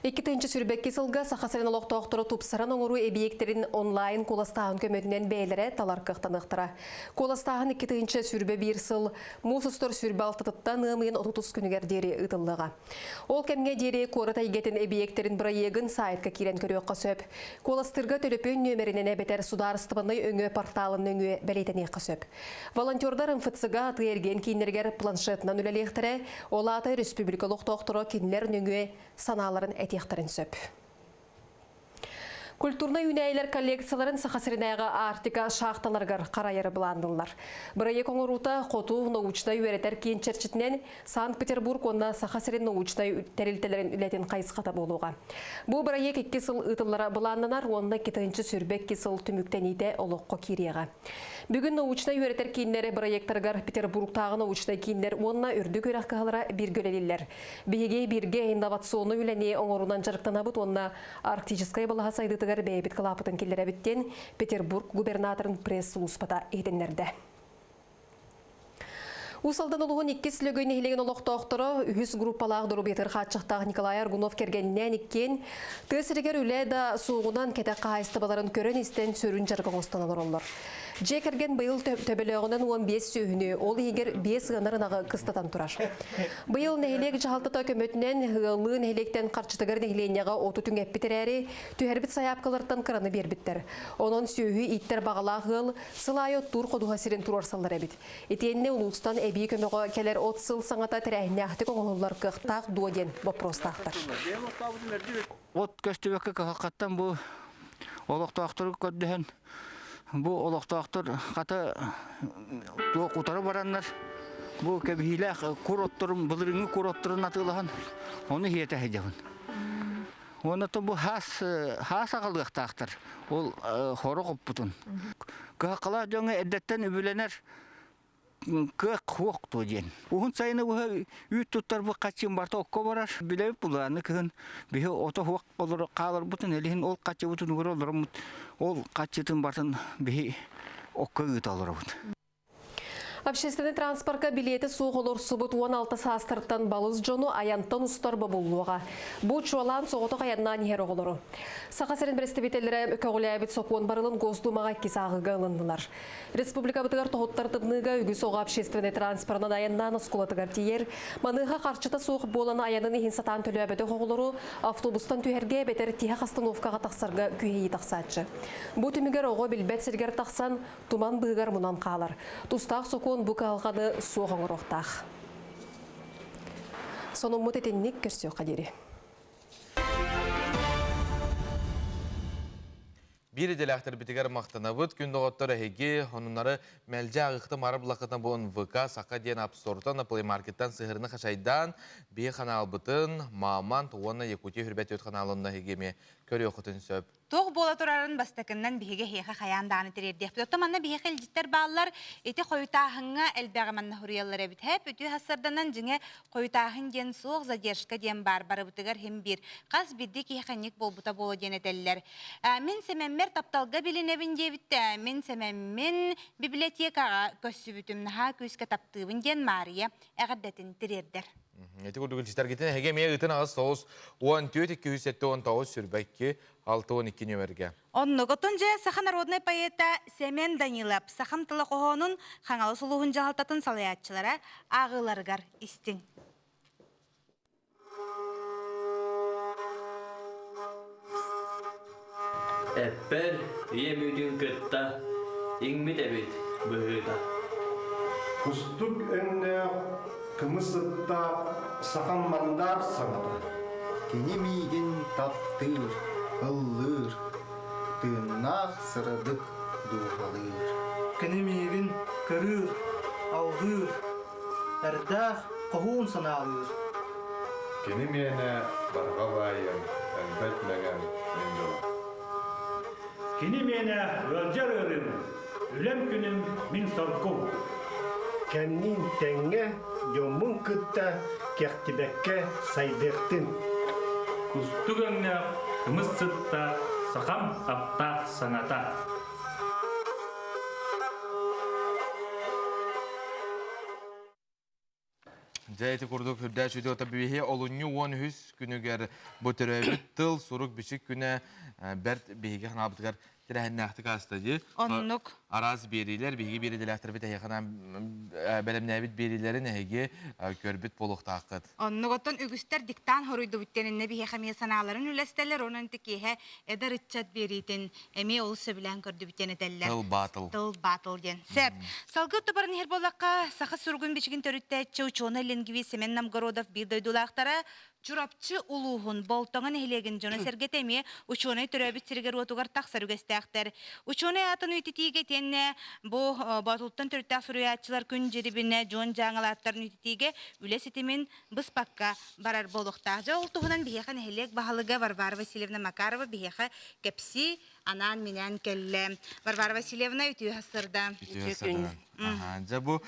2-нче сүрбәкке сылға сақасырын олықтауқтыры тұпсыран оңыру әбиектерін онлайн коластағын көмөтінен бәйлері талар қықтанықтыра. Коластағын 2-нче сүрбә бір сыл, мұсыстыр сүрбә алтытыттан ұмыйын 30 күнігер дері ұтылыға. Ол кәмге дері қорыта егетін әбиектерін бір егін сайтқа керен көріққа сөп. Коластырға төліпен нөмірінен әбетер сударыстыбыны өңі порталын өңі бәлейтен еққа сөп. Волонтердар ынфытсыға атыерген кейінергер планшетынан үлелектірі, олаты республикалық тоқтыры кейінлер өңі саналарын әтияқтарын сөп. Культурна юнәйлер коллекцияларын сақасырынайға артика шақталарғар қарайыры бұландылар. Бірайы коңырута қоту научнай өретер кейін черчетінен Санкт-Петербург онна сақасырын научнай тәрілтелерін үлетін қайысқата болуға. Бұл бірайы кекке сыл ұтылары бұландынар, онна кетінші сүрбек кесыл түміктен ете олыққо кереға. Бүгін научнай өретер кейінлері бірайектарғар Петербургтағы научнай кейінлер онна үрді көрек қалыра бір көлелілер. Бірге инновационы үлене оңырунан жарықтанабыт онна арктическай балаға сайдыты бәйбіт қылапытын келері біттен Петербург губернаторын пресс-службада етінлерді. Усалдан олуғын 2 слөгөйін елеген олықтоқтыры үхіс группалағы дұру бетір қатшықтағы Николай Аргунов кергеннен иккен тесірігер үлі да суығынан кәтек қайысты баларын көрін істен сөрін жарғы қостан олар. Же керген бұйыл төбелеғынан 15 сүйіні, ол егер 5 ғанарынағы қыстатан тұрар. Бұйыл нәхелек жағалтыта көмөтінен ғылы нәхелектен қарчытығыр нәхеленеға оту түн әппітер әрі, түйәрбіт саяпқылырттан қыраны бербіттер. Оның сүйі иттер бағала ғыл, сылайы тұр қодуға сирен тұрар салдар әбіт. Етеніне ұлыстан әбей көмеға келер 30 сыл саңата тәрәйіне ақтық оңылылар қықтақ дуаден бопростақтар. От көстібекі қақаттан бұл олықтақтыры көддіген. Бұл олықтақтыр қата ұтары баранлар. Бұл кәбіхиләқ құр оттырым, бұлырыңы құр оттырын атылаған. Оны хеті әйдеуін. Онытын бұл хас ағылықтақтыр. Ол хоры қоп бұтын. Қақала жоңы әдеттен үбіленер кық хуақ тұден. Уғын сайыны бұғы үйт тұттар бұл қатшын барта оққа барар. Біләйіп бұланы кығын бігі ота хуақ болыр қалыр бұтын. Әліхін ол қатшы бұтын ғыр олыр. Ол қатшытын бартын бігі оққа үйт алыр бұтын. Общественный транспортка билеті соғылыр сұбыт 16 састырттан балыз жону аянттан ұстар бабулуға. Бұл чуалан соғытық аяннан ер оғылыры. Сақасырын представителері көғіләбіт соқуын барылын Госдумаға кесағыға ылындылар. Республика бұтығар тоғыттартыбныға үгі соға общественный транспортынан аяннан ұскулатығар тиер. Маныға қарчыта соғы боланы аянын ехін сатан төлі әбеті оғылыры автобустан түйерге бетер тиға қастановкаға тақсарға күйеyi тақсатшы. Бұл түмігер оғы білбет сергер тақсан туман бұғығар мұнан қалар. Тұстақ соқуын бұқа алғаны соғын ұрықтақ. Соның мұт етеннік көрсеу қадері. Бир делактыр битигер мактанабыт күндө оттор эге онунары мэлжа агыкты марып лакытна бон ВК сака ден апсортан Play Market'tan сыгырны хашайдан бие каналбытын маман тугана Якутия хүрбәт өт каналында эгеме көрө окутун сөп. Тоқ бола тұрарын бастакыннан биһиге хеха хаянданы терердеп. Тоттаманна биһи хилжиттер баалар эти қойтахыңа элбәгәмәнне хурияллар эбит. Хәп үтү хасарданан жиңе қойтахын ден суық задержка ден бар бытыгар хем бир. Кас бидди хеханник болбута боло денетеллер. Мен семеммер тапталга билинебин дебитте. Мен семеммен библиотекага көссүбүтүм наха күскә таптыбын ден Мария әгәддәтин терердер. Эти курдугул чистар кетен эгеме ытын агыс соус 14-209 сүрбәкке 6-12 нөмерге. Онны готунже Саха народный поэта Семен Данилов Сахам тылы қоғонын қаңалы сұлуғын жағалтатын салаятчылара ағыларғар истин. Әппер емүйдің күтті еңмет әбет бұғыда. Құстық өнне кымысытта сақаммандар саңады. Кенемейген таптыр, ыллыр, тыыннақ сырыдық дуғалыр. Кенемейген кырыр, алғыр, әрдақ қоғуын саналыр. Кенемейне барға байын, әлбәт мәңін мен жола. Кенемейне өлжар өрім, үлем күнім мен сорқым. Кәннин тәңе йомын кытта кәқтібәкке сайдықтын. Күстік өңне күміс сытта сақам апта саната. Жәйті күрдік хүрдәш өте ота бейхе олуңы 10 күнігер бұтырөбіт тыл сұруқ бішік күні бәрт бейхе қанабытығар тірәхін нәқті қастады. Оннық. Араз берилер, бейхе бериделәқтір біт әйіқынан бәлемнәбіт берилерін әйге көрбіт болуқта ақыд. Оннық оттан үгістер диктан хоруйды бүттенінне бейхе қамия саналарын үлестелер, оның тікеге әді рытчат беритін әме ол сөбілән көрді бүттенетелер. Тыл батыл. Тыл батыл ден. Сәп, салғы тұбарын хер болаққа сақы сүргін бішігін төрітті әтчі учуына Ленгиви Семен Намгородов бір дойдулақтары Чурапчы улуғын болтаңын хелеген жона сергетеме ученый төрөбіт сергер отуғар тақсар үгестәқтер. Ученый атын үйтітіге тенне бұл батылттан түрттәқ сүріятчылар күн жерібіне жон жаңалаттарын үйтітіге үлесетімен бұспаққа барар болуқтақ. Жол тұғынан бейеқан хелек бағалыға Варвара Васильевна Макарова бейеқа кепси анан менен келле. Варвара Васильевна үтіу хасырда. Жа бұл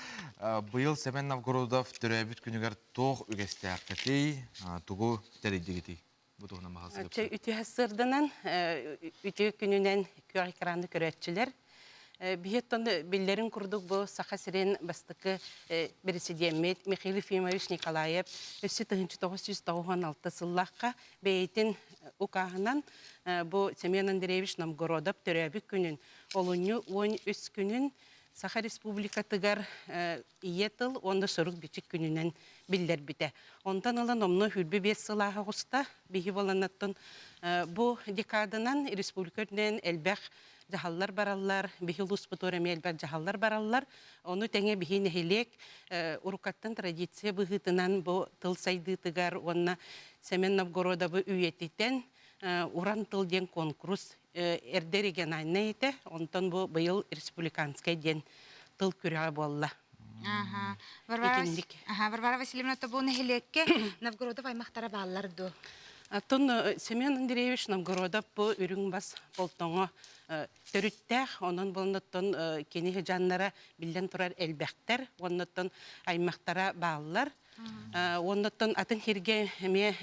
бұйыл Семен Новгородов төрөбіт күнігер тоқ үгестәқтетей тугу тәрейдегети. Бұтығына мағасы көпсі. Үті хасырдынан, үті күнінен көр экранды көрәтчілер. Бихеттон биллерин курдук бу Сахасирен бастыкы президент Михаил Ефимович Николаев өссі 1996 сыллаққа бейтін укағынан бу Семен Андреевич Новгородов төрәбік күнін олуну 13 күнін Саха Республика тыгар иетыл, онда сұрық бітік күнінен биллер біте. Ондан алан омны хүрбі 5 сылаға құста бігі боланаттын бу декадынан республикаден әлбәқ жахаллар бараллар, бихил успутора мелбәр жахаллар бараллар. Оны тәңе бихи нәхилек урукаттан традиция быгытынан бу тыл сайды тыгар, онна Семен Новгородовы үйетитен уран тыл ден конкурс эрдереген айна ете, онтан бу быйыл республиканскай ден тыл күрәгә болла. Варвара Васильевна, то бу нәхилекке Новгородов аймақтара баллар ду. Тон Семен Андреевич Новгородов бу үрүң бас болтоңо төрүттәх, онон болноттон кени жаннара билден турар элбәктер, онноттон аймактара баалар, онноттон атын хирге ме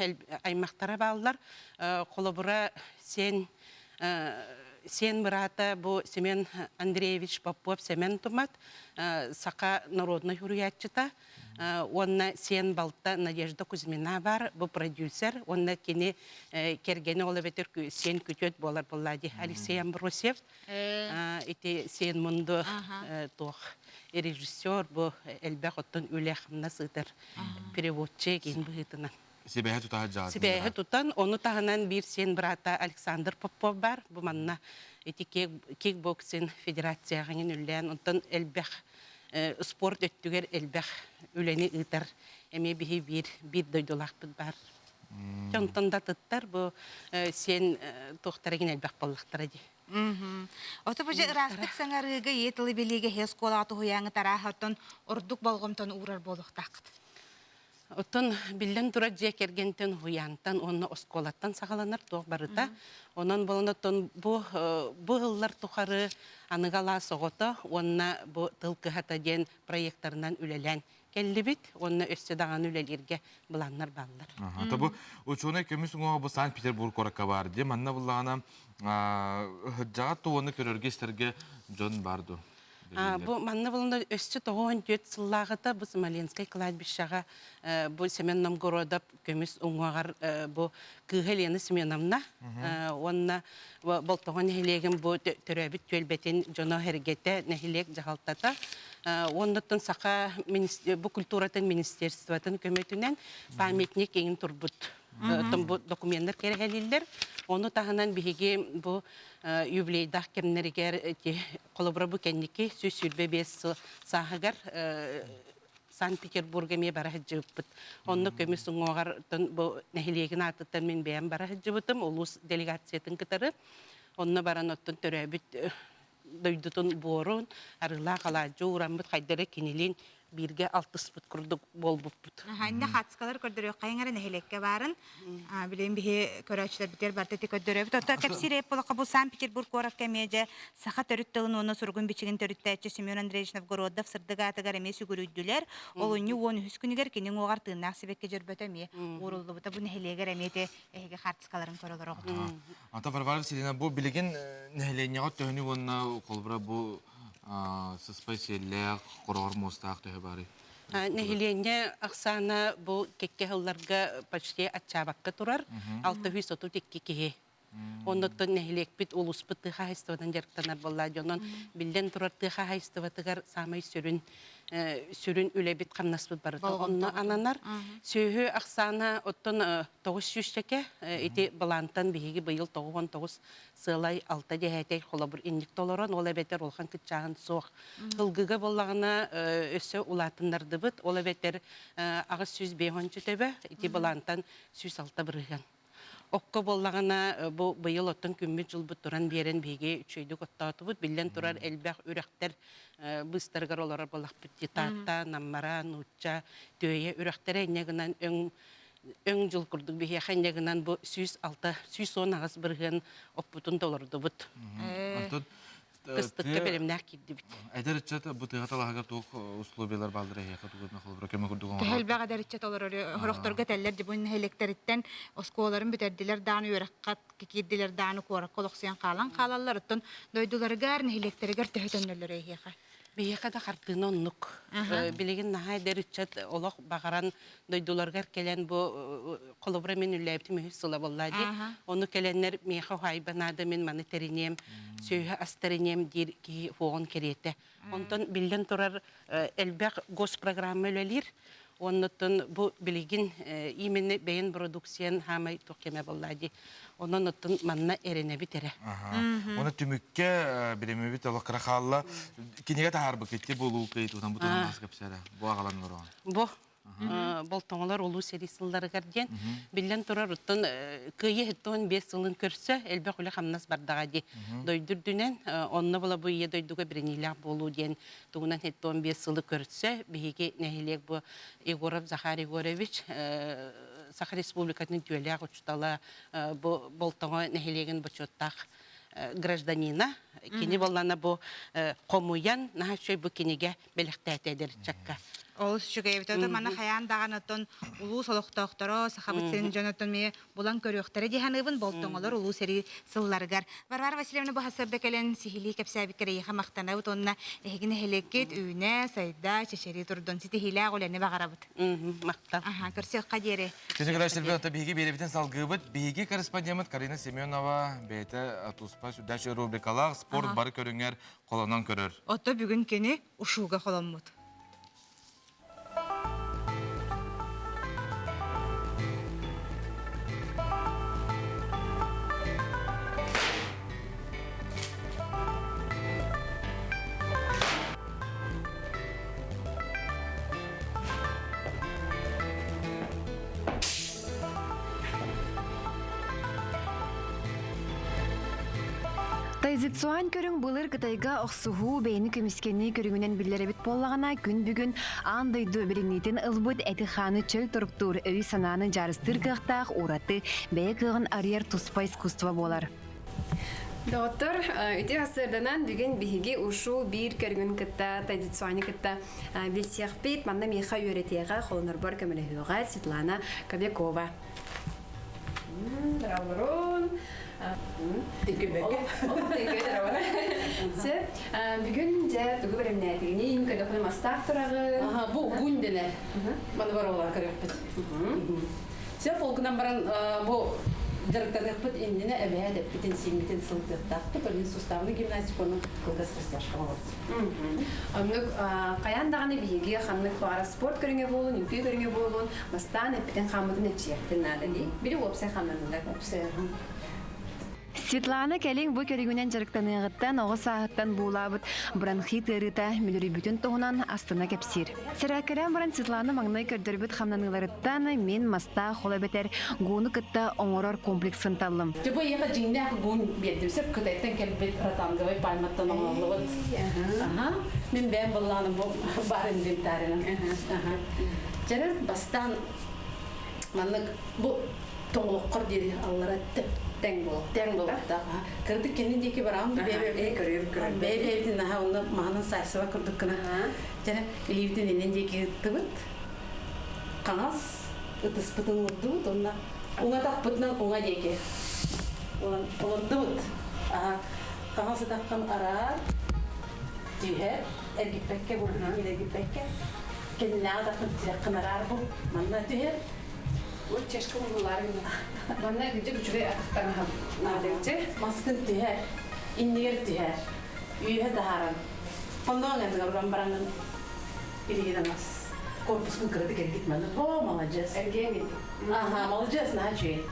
аймактара баалар, колобура сен мырата бу Семен Андреевич Попов Семен тумат, сака народный хурриятчыта, онна сен балта Надежда Кузьмина бар, бу продюсер, онна кені кергені олы бетер сен күтөт болар боллади. Алексей Амбросев, ити сен мұнды тоқ режиссер, бу әлбәқ оттын үләқімна сыдыр переводчы ген бұғытынан. Себәһе тутаһа жаат. Себәһе тутан, оны тағынан бір сен брата Александр Попов бар, бу манна ити кикбоксин федерацияғанын үлән, онтан әлбәқ спорт өттүгер элбэх үлени ытар эме бихи бир дойдолак бар. Жонтон да тыттар бу сен тохтарыгын элбэх боллактар ди. Ото бу растык саңарыга етили белеге хес колаты хуяңы тарахаттан ордук болгомтон урар болуктак. Отон билен тура жекергентен хуянтан онны осколаттан сагаланар тоқ барыта. Онан болонотон бу ыллар тухары аныгала согото, онна бу тылкы хата ден проекттарынан үлелен келлибит, онна өссө даган үлелерге буланнар баллар. Табу учуна көмүс бу Санкт-Петербург коракка бар ди, манна буллагана жаат туону көрөргестерге жон барду. Бу манна болонда өссө тогон жөт сыллагыта бу Смоленскай кладбищага бу Семен Новгородов көмүс уңагар бу Кыгелены Семеновна, онна болтогон хилеген бу төрөбүт төлбетин жона хергете нехилек жагалтата. Оннотон сака бу культуратын министерствотун көмөтүнөн памятник эң турбут. Бу документтер керегелилер. Оны тағынан биһиги бу юбилейдах кемнеригер колобура бу кенники сүсүлбе бес сахагар Санкт-Петербурга ме бара хыжыбыт. Онны көмүс уңогар бу нехилеген атыттан мен бәм бара хыжыбытым, улус делегациятын кытары. Онны бараноттон төрөбүт дойдутун борун, арыла калажу урамбыт хайдары кинилин бирге 60 фут курдук болбуппут. Инде хатскалар көрдөрө кайыңара нехилекке барын. Билем бихи көрөчлөр битер бартети көрдөрө. Тота кепсире полка бу Санкт-Петербург корак кемеже саха төрүттөгүн оны сургун бичигин төрүттәче Семен Андреевич Новгородов сырдыгатыгар эмес үгүрүдүлөр. Олуну 13 күнүгер кенин огар тыынак себекке жөрбөтөме. Урулду бута бу нехилегер эмете эге хатскаларын көрөлөр огут. Ата Варвара Васильевна, бу билеген нехиленияга төнү онна колбура бу специаллер корор мостак төһө бары. Нехилене аксана бу кекке хылларга почти атчабакка турар. 632 киһи. Оннотон нехилек бит улус бит хайстыдан жарктанар болла жонон билден турар тыха хайстыбатыгар самай сүрүн үле бит камнаспыт бары. Онно ананар сөйхү аксана оттон 900 чеке ити балантан биһиги быйыл 99 сылай 6 дехетей холобур инник толорон ола бетер олхан кытчагын соох. Кылгыга боллагына өссө улатындарды бит ола бетер агыс 105 төбө ити балантан 106 бырыган. Окко боллагана бу быйыл оттон күммүт жыл туран берен биге үчөйдүк оттатыбыт билен турар элбэх үрәктер быстаргар олар болак битата наммара нучча төйе үрәктере негенен өң жыл курдук биге ханнегенен бу 106 110 агыс бирген оппутун толорду бут. Кыстыкка белемнәк кидди бит. Айдар ичет бу тыгаталага тук условиялар балдыра яка тугына холбра кеме курдуган. Тәһәл бәгәдәр ичет олар хорохторга тәлләр ди бун электриттен осколарын битердилер дааны өрәккат киддилер дааны корак колоксыян калан калаллар оттон дойдуларыгар электригер төһөтөннөлөр эйхе. Бияка да хартын оннук. Билеген нахай деричет олох багаран дойдуларгар келен бу колобра мен үлләйпти мөхис сула боллади. Оны келеннер меха хайбанада мен маны теринем, сөйһә астеринем дир ки фон керете. Онтон билден турар элбек гос программа өлелир. Оннотон бу билеген именно бейин продукциян хамай токеме боллади. Оннотон манна эрене битере. Оны түмүккө билеме бит олох крахалла кинеге таарбы кетти болуу кейтудан бутан баскапсара. Бу агаланлар. Бу болтоңолар олуу серисыллары гарден билен турар уттан кыйы хеттон 5 жылын көрсө элбек үле хамнас бардага ди дойдурдунен онна була бу ие дойдуга биренилак болуу ден тугунан хеттон 5 жылы көрсө биги нехилек бу Егоров Захар Егорович Саха Республикатын түйелек учтала болтоңо нехилеген бочоттак гражданина кини боллана бу комуян нахачой бу кинеге белектетедер чакка. Олус чугайбыта мана хаян дағанатын улуу солоқтоқторо сахабытсын жонатын ме булан көрөқтері деханыбын болтоңолор улуу сери сылларгар. Варвара Васильевна bu hasırda kelen sihili kepsabikere yeha maqtanabıt onna ehigine heleket üne sayda çeşeri turdun siti hila golene bağarabıt. Maqtan. Aha, kırsık qaderi. Teşekkürler Silvia. Bihigi belirten salgıbıt. Bihigi korrespondent Karina Semyonova bete atuspa südaşı rubrikalar spor barı körünger kolanan körür. Oto bugün keni uşuga kolanmut. Тайзитсуан көрің бұлыр кытайга оқсуғу бәйіні көміскені көріңінен білдеребіт боллағана күн бүгін андайды бірінетін ылбыт әтіханы чөл тұрықтур өй сананы жарыстыр қықтақ ораты бәй кығын арьер туспа искусства болар. Доктор, үте асырданан бүгін бігі ұшу бір көргін кітта, тайзитсуаны кітта білсеқ бейт, манда меха өретеға қолыныр бар көміліғіға Светлана Кобякова. Браурон. Бүгін де түгі біріміне әтігінен көдіқінің мастақ тұрағы. Бұл гүндені маны бар олар көріп біт. Сен полкынан баран бұл дырықтадық біт емдені әве әдіп бітін семетін сылтықтақты бірін суставны гимнастиконың қылдас расташқа болады. Онлық қаяндағаны бейге қанлық бары спорт көріңе болуын, үмпей көріңе болуын, бастан әппітін қамыдың әпшияқтың нады дей. Бірі опсай қамдың опсай. Светлана кәлең бұ көрігінен жарықтанығыттан, оғы сағыттан бұлабыт бронхит ұрыта мүлірі бүтін тоғынан астына кәпсір. Сірәкірен бұрын Светлана маңнай көрдірбіт қамнаныларыттан мен маста қола бетер ғуыны күтті оңырар комплексын талым. Бұл еға жеңді ақы ғуын бердімсіп күтайттан кәлбет ратанғы бай пайматтан оңылығыт. Мен бән бұлланы бар инвентарының. Жәрі бастан бұл тоңылық құр деді аллар әтті. Тәң болып. Кірдік кенен деке барам. Бәй-бәйбдің наға оны мағынан сайсыва күрдік кіна. Және үлейбдің енен деке ұттыбыт. Қаңас ұтыс бұтын ұрды бұт. Оңа тақ бұтынан оңа деке. Оларды бұт. Қаңасы таққан арар. Түйер. Әргіппәкке бұлынан әргіппәкке. Кеннеға таққан тірекқын арар бұл. Манна түйер. Ол чешкім бұларың. Бана күді күчіге әқтаңға надыңчы. Маскын түйер, иннегер түйер, үйе дағаран. Қондоң әндіға ұран бараңын илегеден ас. Корпускын кірді кергетмені. О, молодец. Әрген еді. Аха, молодец, наға чүйе.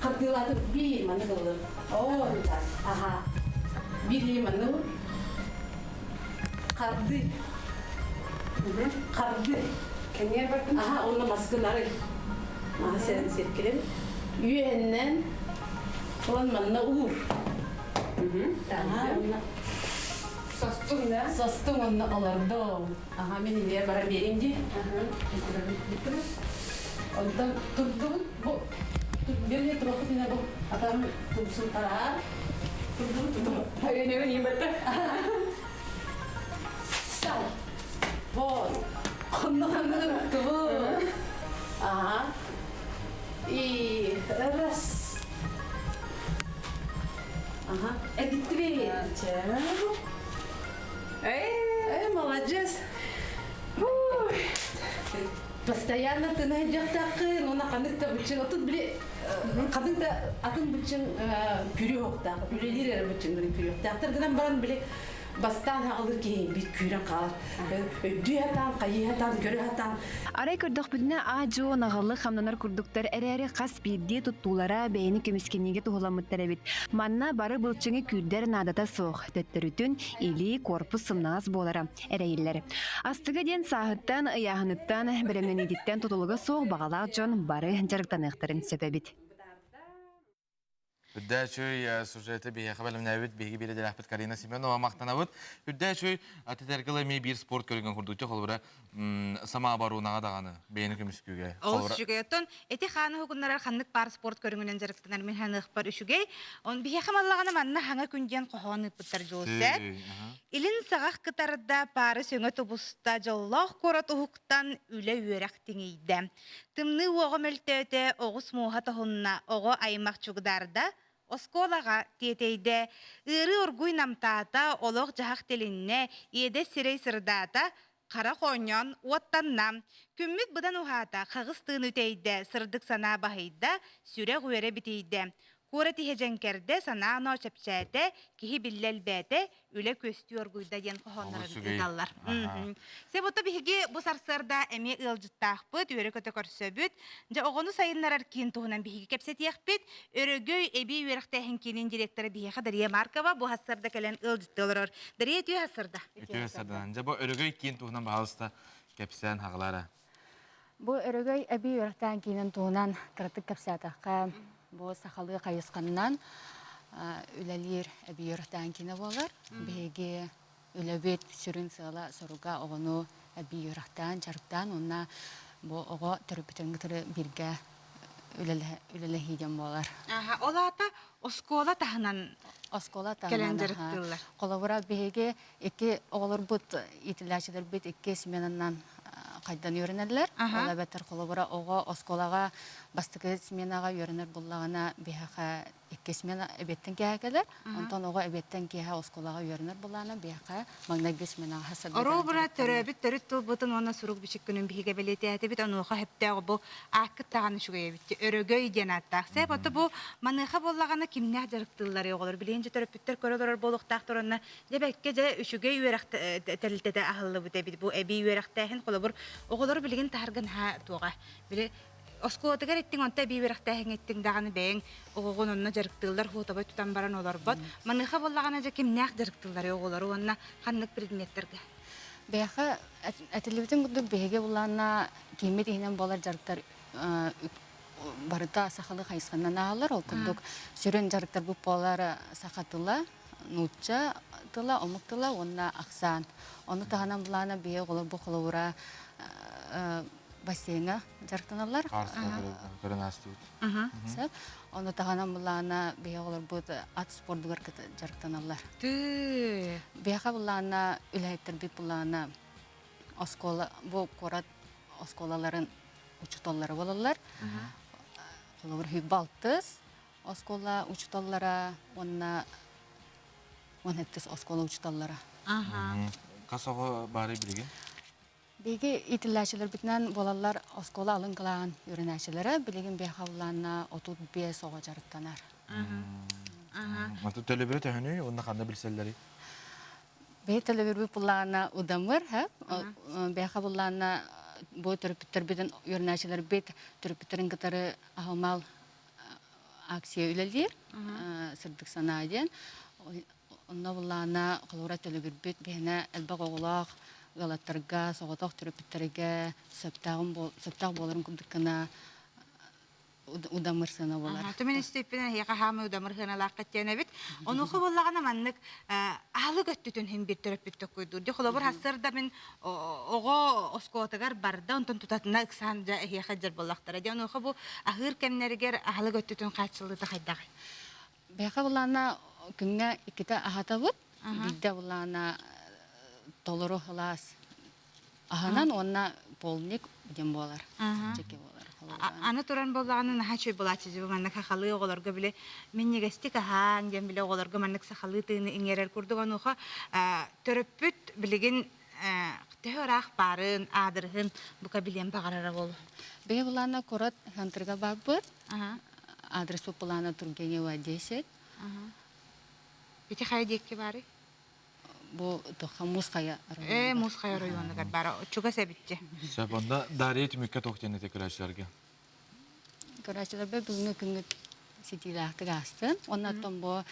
Қырдылаты бір маны қылдым. О, аха. Bir manu. Kardı. Kardı. Kendiye bakın. Aha, onunla maskınları. Aha, sen setkilim. Üyenden olan manna uğur. Aha, onunla. Sostun da. Sostun onunla alardım. Aha, ben ileri bara vereyim diye. Ondan tuttum. Bu. Bir ne trofu yine bu. Adam tutsun tarar. Say. Вот. Ondan kıvır. Aha. İyi. Раз. Aha. Bitti bir. Молодец. Постоянно ты найдешь такие, но на каныкта бычын, отут биле каныкта атын бычын күрөк та, үлелер бычын күрөк. Тактыр гынан баран биле бастан алыр ки бит күрөк калар. Дүйатан, кайятан, көрөтан. Арай көрдөх бүтүнө ажо нагылы хамнанар курдуктар эрери кас бирди туттуулара бейни көмүскенниге тугуламыттар эбит. Манна бары былчыңы күрдер надата соох төттөрүтүн или корпус сымнаас болара эрейиллер. Астыга ден саахыттан ыяхыныттан беремнен идиттен тутулуга соох багалаак жон бары жарыктаныктарын сөпөбит. Үддәчөй сюжеты бейе қабалым нәуіт бейгі береді рәхбет Карина Семенова мақтанауыт. Үддәчөй атетергілі мей бір спорт көрінген құрдықты қолыбыра сама баруынаға дағаны бейіні көміскүйге. Ол үшіге өттін, әте қаны ғұғынларар қанлық бар спорт көрінгенен жарықтынар мен ханық бар үшіге. Он бейе қамаллағаны манна хаңа күнден қоғаны бұттар жолсет. Илін сағақ қытарда пары сөңі тұбыста жоллақ қорат ұғықтан үлі өрәқ теңейді. Тымны оғы мөлтөте оғыс мұға тұхынна оғы аймақ чүгдарда Осколаға тетейді, ұры ұргуй намтата, олық жағақ телінне, еді сірей сырдата, қара қоньон, уаттаннам. Күммік бұдан ұғата, қағыстығын өтейді, сырдық сана бағайда, сүре ғуере бітейді. Кура тихеженкерде сана ано чепчәте, кихи биллел бәте, үлі көсті өргүйді ден қоғанларын ұдалар. Себоты бігі бұ сарсырда әме ұлжыттақ бұд, өрі көті көрсөбіт, жа оғыны сайынларар кейін тұғынан бігі кепсет еқпет, өрігөй әбей өріқтәхін кейінен директоры бігі Дария Маркова бұ хасырда кәлен ұлжытты олар. Дария өтүй хасырда? Өтүй хасырда. Жа бұ өрігөй кейін тұғынан бағалыста кепсен хағылары. Бұ өрігөй әбей өріқтәхін кейінен тұғынан кірттік кепсетаққа Бу сахалы кайысканнан үлелер әбиердән кине булар. Беге үлебет сүрүн сала соруга огону әбиердән жарыктан онна бу ого төрөпөтөнгө бирге үлеле хидем булар. Олата оскола тахынан календердилар. Колобура беге эки оголор бут итиләчелер бит эки сменаннан кайдан йөренәләр. Ала бетер колобура ого осколага бастыгы сменага йөренер буллагына беха эки смена эбеттен кәгәләр. Онтон ого эбеттен кәһә осколага йөренер буллагына беха магнагы сменага хасаб. Оробура төрөбит төрөт тулбутун она сурук бишик күнүн биге белетәте бит ануга хептәгы бу акыт таганы шугай бит. Өрөгөй денаттак. Себаты бу маныха буллагына кимнәр директорлар йогылар биленҗе төрөпүттер көрөлөр болуктак торына. Дебекке же үшүгөй үрәк тәлилтәдә ахыллы бит бит бу эби үрәктәһен колобур оголор билген таргын ха туга. Биле Осколатыгар еттің онта бейберақтайын еттің дағаны бәйін оғығын онына жарықтылар хуутабай тұтан баран олар бат. Маныға болағана жа кемнәқ жарықтылар оғылары онына қанлық предметтерге. Бәйіға әтілібітін күдді бәйге болағына кемет еңнен болар жарықтар барыда сақалы қайысқаннан ағалар. Ол күддік сүрен жарықтар бұл болар сақатыла, нұтча тыла, омық тыла, онына ақсан. Оны тағанан болағына бәйге олар бұл қолауыра бассейна жарықтаналар. Көрін астуыд. Оны тағанан бұлағына бейе олар бұд ат спордығар жарықтаналар. Бейеға бұлағына үләйттер бейт бұлағына бұл қорат осколаларын учутоллары болалар. Олар хүйк балтыз оскола учутоллара, онына онеттіз оскола учутоллара. Қасоғы бары білген? Беге итиләчелер битнән болалар оскола алын кылган үренәчеләре билеген бехавлана 35 ога жарыктанар. Мата төлөбүрө тәһүнү, онда кандай билселләри? Бе төлөбүрү буллана удамыр, бехавлана бу төрпүттер биден үренәчеләр бит төрпүттерин кытары ахмал акция үлелер, сырдык санааден. Онда буллана кылыра төлөбүр бит бене элбак оглак Галаттарга, соғатақ түріпіттерге сөптақ боларын күндіккіна удамырсына болар. Төмен істеппенен хеға хамы удамырсына лаққаттияна бит. Онуқы болағана маннық алы көттітін хем бір түріпіттік көйдір. Қолабыр хасырда мен оғы оскуатығар барда, онтын тұтатына ұқсан хеға жар болақтар. Онуқы бұл ағыр кәмнергер алы көттітін қайтшылыды қайдағы. Бәйқа болағына күнгә иките ахатабыт, бидде булана толору хылас. Аханан онна полник дем болар. Чеке болар. Аны туран боллаганы наха чөй булачы жибы маннык хахалы оголорго биле мен негестик ахан дем биле оголорго маннык сахалы тыны иңерер курдуган уха төрөппүт билеген төһөрах барын адырын бука билен багарара бол. Бе булана корот хантырга баббыт. Адрес булана Тургенева 10. Бити хай декке бары? Бу тоха Муская району. Муская району бара. Чуга себитти. Сабанда дарыйт мүккә тоқтене текөрәчләргә. Көрәчләр бе бүгүнкү күнгө ситиләхтә гастын. Оннан бу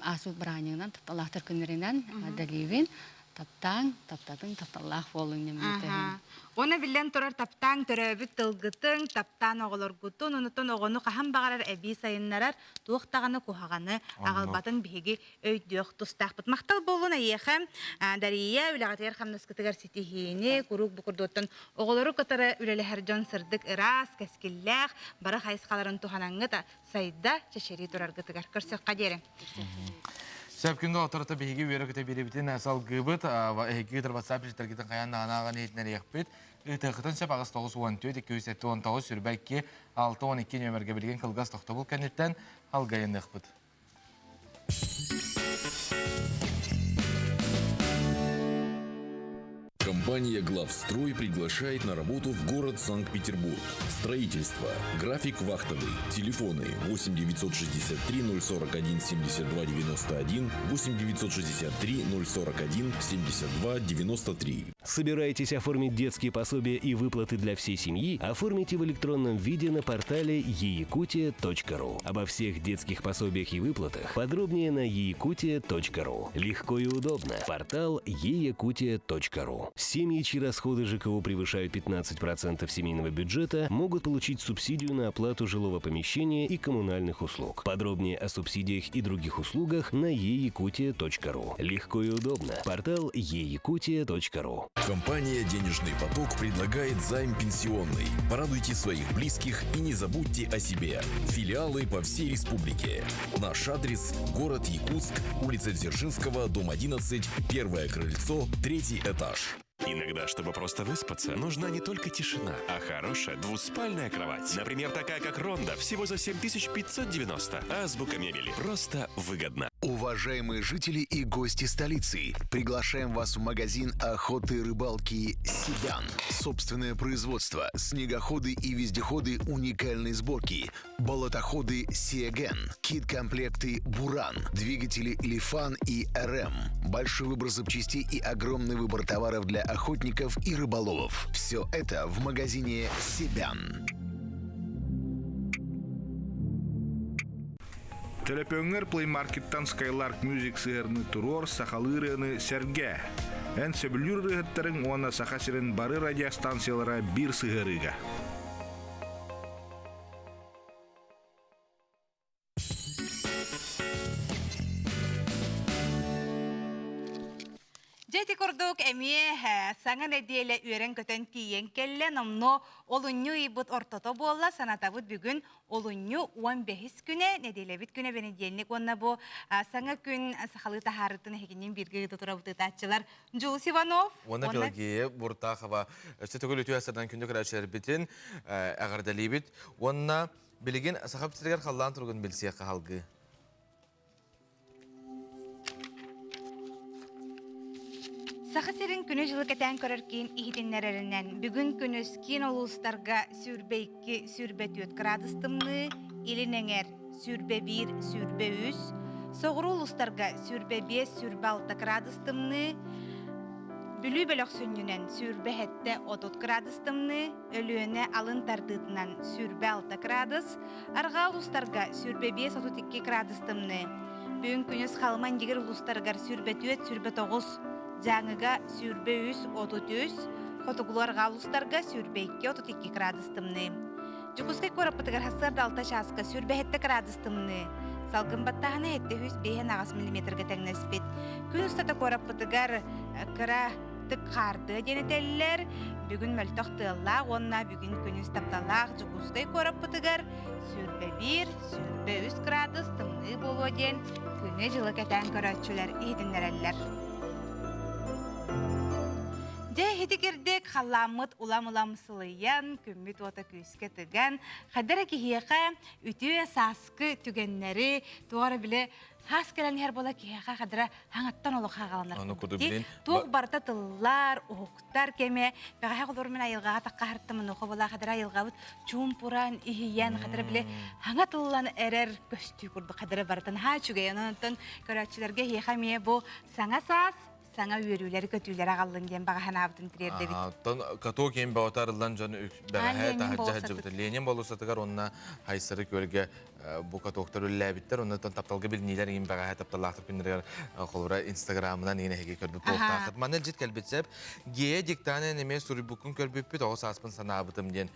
асу браныңнан таталахтар күннәреннән Адаливин таптатын таталлах болың немете. Оны билен турар таптан төрөбүт тылгытың, таптан оголоргутун, онутон огону кахан багарар эби сайыннарар, туохтаганы кухаганы, агалбатын биги өйдөк тустакпыт. Мактал болуна ехем, Дария үләгатер хамнаскытыгар ситихини, курук букурдуттан оголору катары үлелехер жон сырдык ырас, кескиллях, бары хайскаларын туханаңы да сайда чешери турар гытыгар. Көрсөк кадерин. Сәпкінгі отырыты бейгі өрі күті беребітін әсал ғыбыт, әйгі ғытыр WhatsApp жеттергетін қаянна анаған етінер еқпет. Үтіғытын сөп ағыз 9-14-2-7-19 сүрбәкке 6-12 нөмерге білген қылғас тоқты бұл кәнеттен алғайын еқпет. Компания «Главстрой» приглашает на работу в город Санкт-Петербург. Строительство. График вахтовый. Телефоны 8 963 041 72 91, 8 963 041 72 93. Собираетесь оформить детские пособия и выплаты для всей семьи? Оформите в электронном виде на портале eyakutia.ru. Обо всех детских пособиях и выплатах подробнее на eyakutia.ru. Легко и удобно. Портал eyakutia.ru. Семьи, чьи расходы ЖКУ превышают 15% семейного бюджета, могут получить субсидию на оплату жилого помещения и коммунальных услуг. Подробнее о субсидиях и других услугах на eyakutia.ru. Легко и удобно. Портал eyakutia.ru. Компания «Денежный поток» предлагает займ пенсионный. Порадуйте своих близких и не забудьте о себе. Филиалы по всей республике. Наш адрес – город Якутск, улица Дзержинского, дом 11, первое крыльцо, 3-й этаж. Иногда, чтобы просто выспаться, нужна не только тишина, а хорошая двуспальная кровать. Например, такая как Ронда, всего за 7590. Азбука мебели. Просто выгодно. Уважаемые жители и гости столицы, приглашаем вас в магазин охоты и рыбалки «Сибян». Собственное производство, снегоходы и вездеходы уникальной сборки, болотоходы «Сиэген», кит-комплекты «Буран», двигатели «Лифан» и «РМ», большой выбор запчастей и огромный выбор товаров для охотников и рыболовов. Все это в магазине «Сибян». Телепөңер плеймаркеттан Skylark Music сыерны турор сахалырыны серге. Ән сөбілүр рыхыттарын оны сахасырын бары радиостанциялара бир сыгырыга. Жети курдук эмие саңа неделе үйрен көтөн тиен келле номно олунню ибут ортото болла санатабыт бүгүн олунню 15 күнө неделебит күнө бенедиенник онна бу саңа күн сахалы тахарытын хекинин бирге турабыты тачылар Жулс Иванов Онна Белгие буртахова сөтөгөл өтүясырдан күндө көрөчөр битин агардалибит онна билген сахап тиргер халлан тургун билсек халгы Сахасерин күнү жылы кетен көрөр кийин ихитиннереринен бүгүн күнүс кийин олустарга сүрбе 2 сүрбе 4 градустымны илинеңер сүрбе 1 сүрбе 3 соғыру олустарга сүрбе 5 сүрбе 6 градустымны бүлүү бөлөк сүннүнен сүрбе 7 30 градустымны өлүөнө алын тардытынан сүрбе 6 градус арга олустарга сүрбе 5 32 градустымны бүгүн күнүс халман дигер олустарга сүрбе 4 сүрбе 9 Жаңыга сүрбе 33, хотугуларга улустарга сүрбе 2-32 градустымны. Жукускай кораппытыгар хасырда алта часка сүрбе 7 градустымны. Салгын баттаханы 7-5 миллиметрге тәңнеспет. Күн устата кораппытыгар кыра ытык қарды денетеллер. Бүгін мөлтөк тыыллақ, онна бүгін күнүс тапталақ жугускай корап бұтыгар. Сүрбе 1, сүрбе 3 градус тымны болу ден күні жылы кәтен көрөтчүлер идиннереллер. Де хетикердек халламыт улам-улам сылыян, күммит ота күйіске тыган, қадара кихияқа үтіе саскы түгеннері, туғары біле хас келен хер бола кихияқа қадара хаңаттан олық хағаланар. Туқ барта тыллар, уқтар кеме, бәғай қолыр мен айылғаға таққа харттымын оқы бола қадара айылғабыт чумпуран, ихиян, қадара біле хаңа тыллан әрер көстүй күрді қадара бартын ха чүгейен, онытын көрәтшілерге хияқа мие бұл саңа сас, саңа үйерулері көтүйлер ағалын ген бағахан абытын тірерді бит. Аттан катоо кейін бағытарылдан жаны бәғәе тахаджа жыбыты. Ленин болу сатығар онына хайсыры көлге бұл катоқтар өлі әбіттер. Оннан тапталғы білнейлер ең бәғәе тапталақтып күндірер қолыра инстаграмынан ең әге көрбіп болықтақыт. Манел жет кәлбетсеп, гея диктаны неме сүрі бүкін көрбіппет, оғыз аспын сана абытым ден.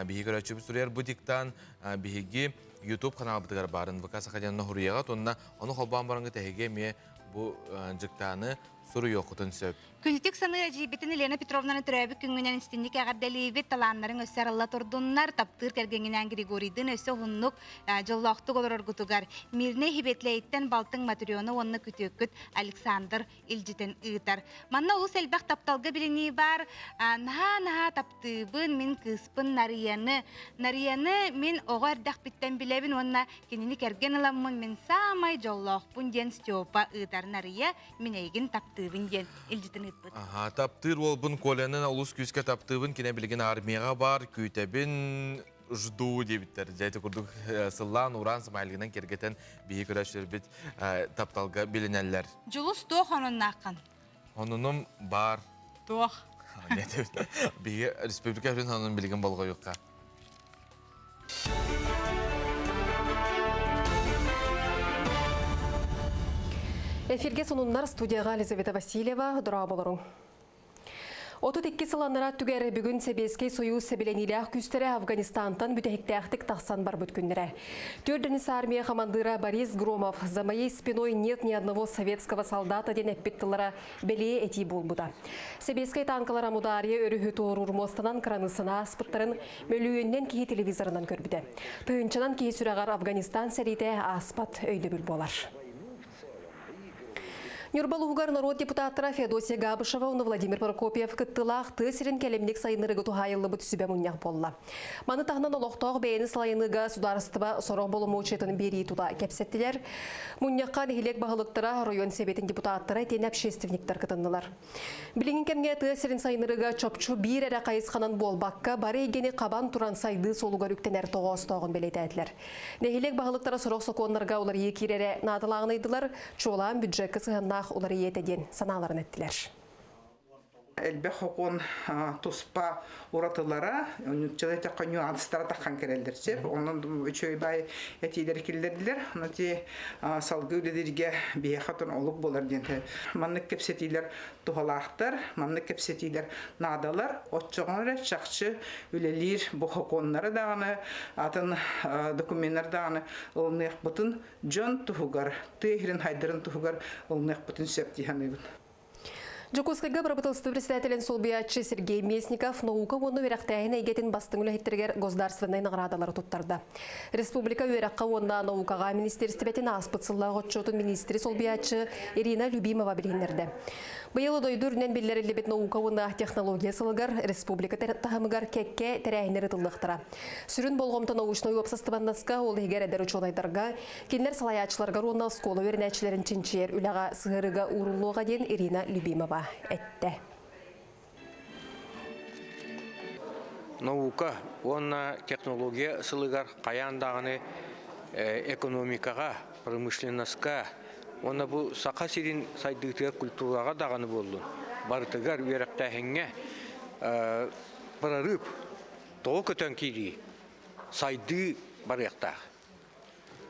Бігі көрәтші сүрер бұл диктан, бігі YouTube канал бұтығар барын. Вықасы қаденіне хұрияғат, онына оны қолбан барыңғы тәхеге ме бұл диктаны Суру yoxutun söp. Күнтік саны әжейбетін Елена Петровнаны түрәбі күнгінен істіндік әғаддәлейбет таланларын өссер алла тұрдынлар, таптыр кәргенінен Григорийдың өссі ғыннық жыллақты олар орғытуғар. Мирне хибетлейттен балтың материоны онны күтөккіт Александр Илжитен ұйтар. Манна ұлыс әлбәқ тапталғы біліні бар. Наха таптыбын мен кыспын Нарияны. Нарияны мен оға әрдәқ біттен білебін, онна кенені кәрген ыламын мен самай жоллақпын ден Степа ұйтар Нария мен әйгін таптыбын ден Илжитен Aha, taptır ol bun kolanın ulus küske taptığın kine bilgin armiyaga var, kütebin jdu debitler. Jayta kurduk sıllan uran smayliginden kergeten bihi köreşler bit taptalga bilinenler. Julus toh onun nakın. Onunum bar. Toh. Ne debit? Bihi Respublika hürün onun bilgin bolga yokka. Эфирге сонуннар студияға Елизавета Васильева дұра болырың. 32 сыланнара түгәрі бүгін Себескей Союз сәбеленилях күстері Афганистантан бүтәхіктәқтік тақсан бар бүткіндері. Төрдініс армия командира Борис Громов за моей спиной нет ни одного советского солдата ден әппеттілара белее әти болбуда. Себескей танкалара мұдария өріхі тоғырыр мостанан кранысына аспыттарын мөлуеннен кейі телевизорынан көрбіді. Түйінчанан кейі сүрағар Афганистан сәрейті аспат өйлі бүл болар. Нюрбалугар народ депутаттара Феодосия Габышева уны Владимир Прокопьев кыттылах тысырын кәлемдік сайынырығы тухайылы бұт сүбе мұнях болла. Маны тағынан олықтағы бәйіні сайыныға сударыстыва сорық болымы учетінің бері туда кәпсеттілер. Мұняққа нехилек бағылықтыра район себетін депутаттара тен общественниктер кытыннылар. Біліңін кәмге тысырын сайынырыға чопчу бір әрі қайысқанан болбаққа бары егені қабан туран сайды солуға үктенер тоғыз тоғын белейті әділер. Нехилек бағылықтыра сорық соқонларға олар екерері надылағын айдылар, чолан бюджеткі сығынна олар иетеден саналарын әттілер. Әлбәқ хоқон тұспа ұратылара, үнікчілі тәққа нюанстара таққан керелдер сеп. Оның өчөй бай әтейлер келдерділер. Оны салғы өледерге бейе қатын олық болар денді. Маннық кепсетейлер тұғалақтар, маннық кепсетейлер надалар. Отчоғыныр шақшы өлелер бұл хоқонлары дағаны, атын документтар дағаны ұлынық бұтын жон тұғығар, түйірін хайдырын тұғығар ұлынық бұтын сеп дейханы бұд. Жукускайга правительство председателен Солбиятчы Сергей Местников наука оны верақтайын әйгетін бастың үләйттіргер государственной наградалары тұттарды. Республика вераққа онна наукаға министерстібетін аспытсыллағы отчетын министри Солбиятчы Ирина Любимова білгендерді. Бұйылы дойдүрінен білдерілі бет наука онна технология сылығар республика тағымығар кәкке тәрәйінері тылдықтыра. Сүрін болғымты научной опсастыбаннасқа ол егер әдер учонайдарға, кенлер салаячыларға онна скола вернәчілерін чинчер үліға сығырыға урулуға ден Ирина Любимова әтті. Наука, онна технология сылығар қаяндағыны экономикаға, промышленностқа, онна бұл сақа серин сайдығытыға культураға дағаны болды. Барытығар үйерақта әңге барарып, тоғы көтен кейді сайды барықтақ.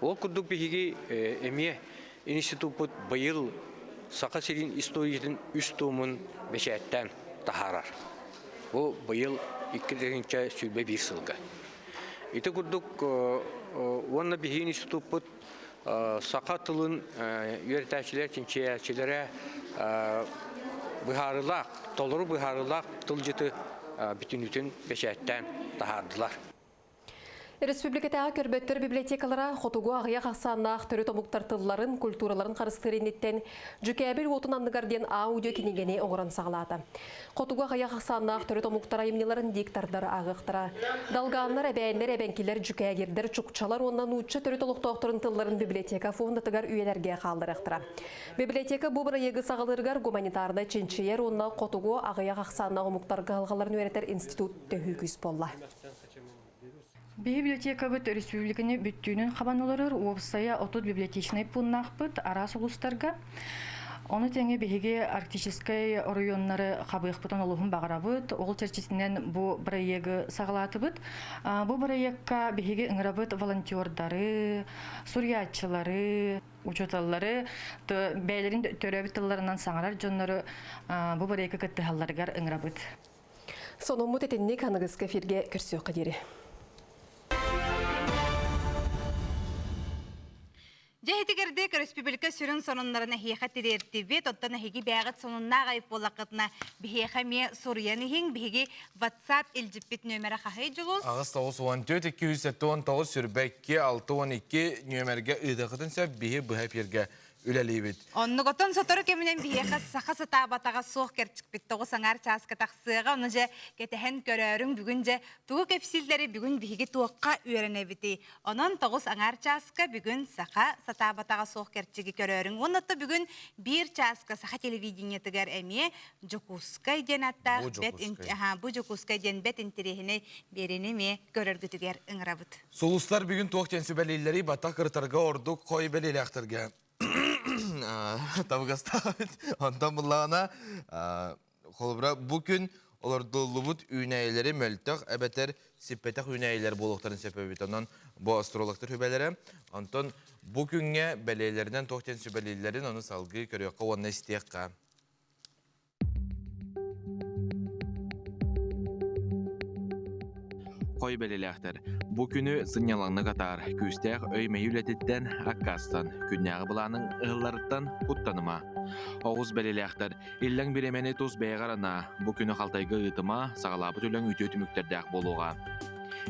Ол күрдік бігеге әме институт байыл сақа серин историятын үст томын бәшәттен тахарар. Ол байыл 2-ші сүлбе 1 сылға. Ити күрдік онна бігі институт сақа тылын үйертәшілер, чинчиячілері быһарылақ, толыру быһарылақ тылжыты бүтүнүтүн бешеттен тахардылар. Республикатағы көрбөттөр библиотекалара хотугу ағыя қақсаннақ түрі томуктар тылларын, культураларын қарыстырынеттен жүкәбір отын анныгарден аудио кенегене оңыран сағылады. Хотугу ағыя қақсаннақ түрі томуктар айымнеларын диктардары ағықтыра. Далғанлар, әбәйінлер, әбәнкелер, жүкәгердер, чукчалар оннан ұтшы түрі толықтоқтырын тылларын библиотека фондатыгар үйелерге қалдырықтыра. Библиотека бұбыра егі сағылырғар гуманитарны ченчиер онна хотугу ағыя қақсаннақ омуктарға алғаларын өретер институт төхүгіз болла. Библиотека бит республиканы бүттүүнүн кабанулары опсая отут библиотечный пуннах бит арас улустарга. Оны теңе биһиге арктической районнары кабык бутан олугун багарабыт, ол черчесинен бу проекты сагалатыбыт. Бу проектка биһиге ыңырабыт волонтердары, сурьятчылары, учеталлары, бәйлерин төрөбүт тылларынан саңарар жоннору бу проектка кыттыхалларгар ыңырабыт. Сону мутетинник аныгызга фирге көрсөк кадери. Жехетигердек республика сүрін сонунларына хейхат тирертибет, оттан хеги бәғыт сонунна ғайып болақытына бихеха ме сурияны хең бихеги WhatsApp илжіппет нөмері қағай жылыз. Ағыз 914-279 сүрбәкке 612 нөмерге ұйдақытын сөп бихе бұға перге үләлейбет. Онны готон сотору кемінен бихеха сақа сата батаға соқ керчік біттоғы саңар часқа тақсыға, оны же кетехен көрерің бүгін же туғы кепсілдері бүгін бихеге туыққа үйеріне біті. Онын тоғыз аңар часқа бүгін сақа сата батаға соқ керчігі көрерің. Онытты бүгін бір часқа сақа телевидениетігер әме Жокускай ден аттақ, бұ Жокускай ден бет интерехіне берені ме көрергітігер ыңырабыт. Солустар бүгін тоқтен сөбәлейлері батақ қыртарға ордық қой бәлейлі ақтырға. Табығастағыд. Ондан бұлағына қолыбыра бүкін олардылыбыт үйнәйлері мөлтіқ әбәтер сеппетақ үйнәйлер болуқтарын сепебет. Онdan bu astrologтар хөбәлері. Ондан бүкінге бәлейлерінен тоқтен сөбәлейлерін оны салғы көріққа онына істеққа. Қой бәлеләқтір. Бұ күні сынялаңны қатар, күстәқ өймей үләтеттен аққастан, күннәғі бұланың ұғыларыттан құттаныма. Оғыз бәлеләқтір, илләң біремені тұз бәйғарына, бұ күні қалтайғы ұйтыма, сағалабы түлің үті өтіміктердәқ болуға.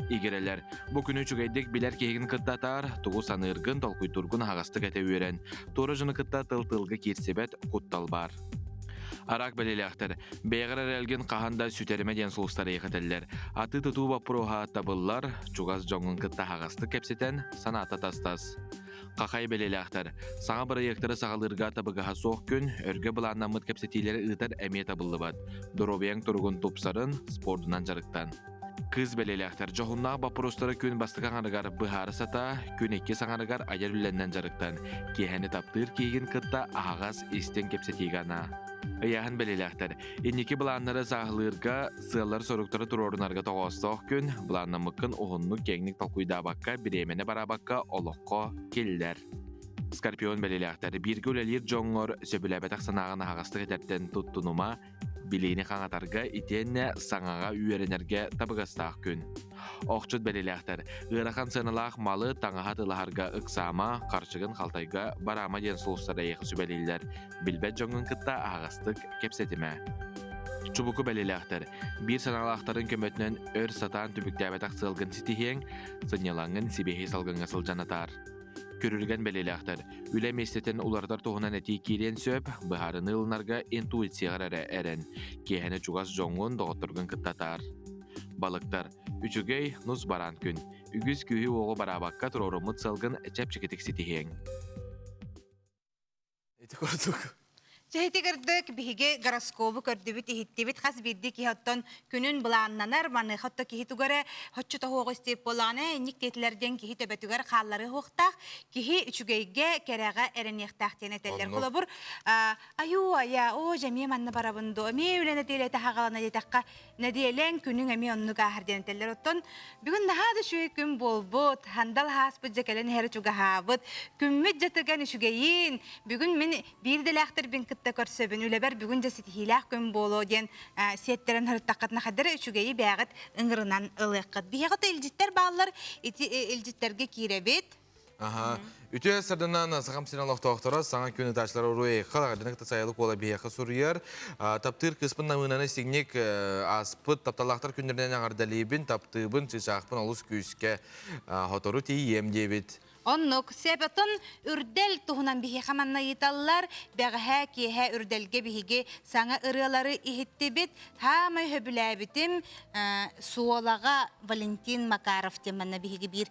Игерелер, бұ күні чүгейдік білер кейгін қыттатар, тұғу санырғын толқой тұрғын ағасты кәте өрен, торы жыны қытта тыл-тылғы керсебет құттал бар. Арақ бәлеләқтір, бәйғырар әлген қағанда сүтерімеден сұлыстары еқетелер. Аты тұту бапыруға табылар, чуғаз жоңын қытта ағасты кәпсетен саната тастас. Қақай бәлеләқтір, саңа проекттары сағалырға табығаға соқ күн, өргі бұланна мұт кәпсетейлері ұтар әме табылы бад. Доробияң тұрғын топсарын спордынан жарықтан. Кыз бәлеләқтір, жоғыннақ бапырустары күн бастыған арығар бұхары сата, күн екке саңарығар аяр үлләннен жарықтан. Кехені таптыр кейгін қытта ағаз істен кәпсетейгана. Яғын бәлеләқтір, енеке бұланнары сағылырға сығалар сорықтары тұрорынарға тоғыстық күн, бұланна мұқын ұғынны кеңнік талқуйда баққа, біремені барабаққа олыққа келдер. Скорпион бәлеләқтір, біргі өлелер жоңғыр сөбіләбәтақ санағын ағастық етәрттен тұттынума, білейні қаңатарға итенне саңаға үйеренерге табығастақ күн. Оқчыт бәлеләқтір, ғырақан сынылақ малы таңаға тылағарға ұқсама, қаршығын қалтайға барама ден сұлыстары еқі сөбәлейлер, білбәт жоңын қытта ағастық кепсетіме. Чубуку бәлеләқтір, бір саналақтарын көмөтінен өр сатан түбіктәбәтақ сылғын сетихең, сынялаңын сибехи салғынға сылжанатар. Көрілген бәлеләқтір, үлем естетін улардар тоғынан әтей кейлен сөп, бұхарын ұлынарға интуицияғар әрін, кейхені чуғас жоңын доғыттырғын қыттатар. Балықтар, үчігей нұз баран күн, үгіз күйі оғы барабаққа тұрорымыт салғын чәпчікетік сетихең. Эти көрдік. Жехетигердік бігі гороскобы көрдібіт, ихиттебіт қас бірді кейхаттан күнін бұланнанар, маны қатта кейхетігері хотчыта хоғы істеп болағына, әнік кетілерден кейхет өбәтігер қалары хоқтақ, кейхи үчігейге кәрәға әрінектақ тен әтелер. Құла бұр, аю, ая, о, жәме манны барабынды, әме өлен әтелі әті хағалана детаққа, нәдиелен күнің әме онны қағыр ден әтелер. Оттан, бүгін нағады шөй күн болбыт, хандал хаспыт жекелен әрі чуға хабыт, күммет жатыған үшігейін, бүгін мен бірділәқтір бен көрсөбүн үлебер бүгүн жасыт хилах күн боло ден сеттерен хырттакатна хадыр үчүгейи бягыт ыңырынан ылыккыт. Бияғыт элжиттер баллар элжиттерге киребет. Aha. Ütü sırdınan sağam sinalıq toxtora sana günü taşlar oruya xalaqadını sayılık ola biyaxı suruyar. Taptır kısmın namınanı signik aspıt taptalaqtar günlerden ağardalibin taptıbın çışaqpın olus küyüske hotoru tiyem debit. Onnuk sebetun ürdel tuhunan bihi xamanna yitallar bəğə kihe ürdelge bihigi sana ırıları ihittibit hama höbüləbitim suolağa Valentin Makarov temanna bihigi bir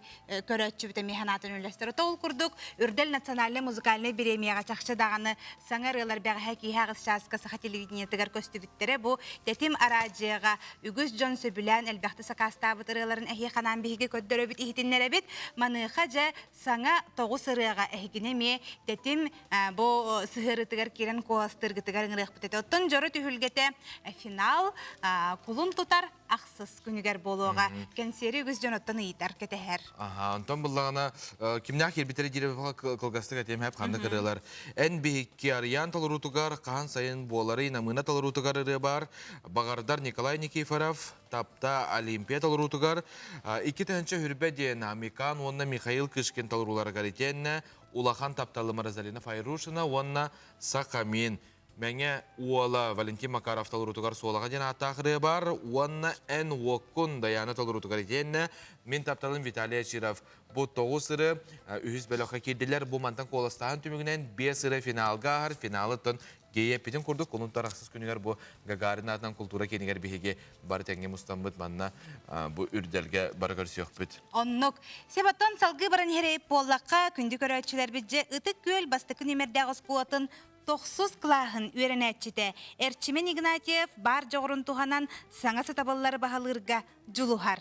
körötçü bita mihanatın ülesteri tol kurduk. Ürdel nasyonalli muzikalini biremiyaga çaqşı dağını sana ırılar bəğə kihe ağızçazka saha televideniyetigər köstübittere bu tetim aracıyaga ügüz John Söbülen elbəxti sakastabıt ırıların ehi xanan bihigi köddöröbit ihitinlerabit manıqaca sana toğu sırığa ehginemi detim bu sıhırıtıgar kiren koastırgıtıgar ngırıqbıtete. Ottun jorı tühülgete final kulun tutar aksız günüger boluğa kenseri ügüz jonottan iyitar keteher. Aha, ondan bullağına kimnağ kelbiteri girip kılgastık eteyim hep kandı kırılar. En bihikki arayan tolrutugar, kahan sayın boğaları inamına tolrutugar ırı var. Bağardar Nikolay Nikiforov, tapta Olimpiya tolrutugar. İki təhənçə hürbə diyen Amikan, onna Mikhail Kışkin tolruları garitenne, Ulahan taptalı Marazalina Fayruşina, onna Sakamin. Мәңе уола Валентин Макаров талурутугар суолага ден аттақыры бар, уанна ән уоккун даяны талурутугар етенне, мен тапталын Виталий Чиров. Бұ тоғу сыры үйіз бәліққа келділер, бұ мантан қоластағын түмігінен 5 сыры финалға ағыр, финалы тұн гейе петін күрдік, қолын тарақсыз күнігер бұ Гагарин атынан культура кенігер бігеге бар тәңге мұстамбыт манна бұ үрделге барғар сүйек бүт. Оннук, себаттан салғы баран херейіп боллаққа күнді көрәтшілер бітже ұтық көл бастықы немердәғыз қуатын 9 клахын үйренәтчіде. Эрчимен Игнатьев бар жоғырын туғанан саңа сатабалары бағалырға жұлуғар.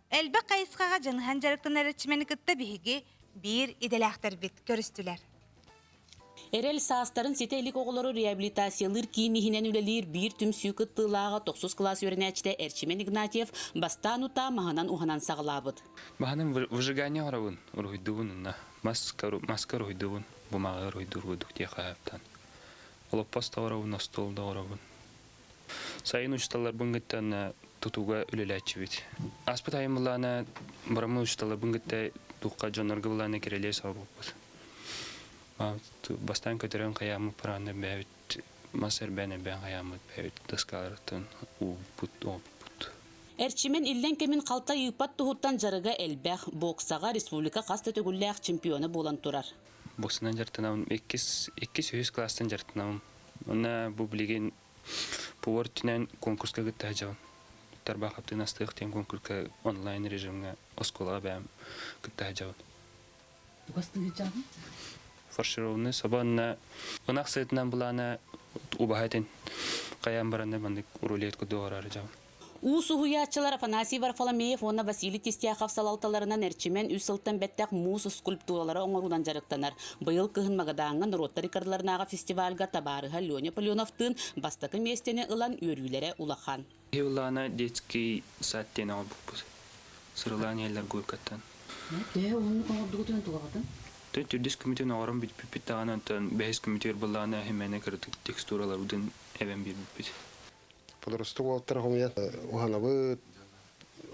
Әлбі қайысқаға жаңыған жарықтан әрчімені күтті бігі бір иделәқтер бит көрістілер. Эрел саастарын сетелик оғылары реабилитациялыр кейінігінен үлелер бір түм сүйкі тылаға 9 класс үйренәтчіде Эрчимен Игнатьев бастан ұта мағанан ұғанан сағылабыд. Мағанан выжигание ғарауын, ұрғыдуын, маска ұрғыдуын, бұмаға ұрғыдуын те қаяптан. Олоппаста оравын, астолда оравын. Сайын ұшталар бұңғыттан тұтуға үлеләтші бет. Аспыт айымылана бұрамы ұшталар бұңғытта тұққа жонорғы бұланы керелей сауыр бұд. Бастан көтерен қаямы пыраны бәвіт, масыр бәне бән қаямы бәвіт дұскаларыттан ұбыт. Эрчимен иллен кемін қалта үйпат тұғыттан жарыға әлбәқ боксаға республика қасты төгілләқ чемпионы болан тұрар. Боксынан жартынауын, 200 кластан жартынауын. Она бұл білеген повар түнен конкурсқа күтті жауын. Тарба қаптың астық тен конкурсқа онлайн режимге осколаға бәм күтті жауын. Бұғастығы жауын? Фаршированы сабанына онақ сайтынан бұланы ұбағайтын қаян баранды бандық урулет күді орары жауын. Уусуһуяаччылар Афанасий Варфоломеев, онна Василий Тестяхов салалталарынан эрчимен үс сылтан бәттәк муус скульптуралары оңорудан жарықтанар. Быйыл кыһын магадаңын рота рекордларнага фестивальга табарыга Леня Полеоновтын бастакы местени ылан өрүләре улахан. Улана детский саттен алып бу. Сырылан еллер гойкаттан. Оны оңордугутун тугатын. Төрдүс комитен орын бит тагынан бәйс комитер булана хемене кырдык текстуралардан эвен бит. Подросток олтар хомия уханабыт,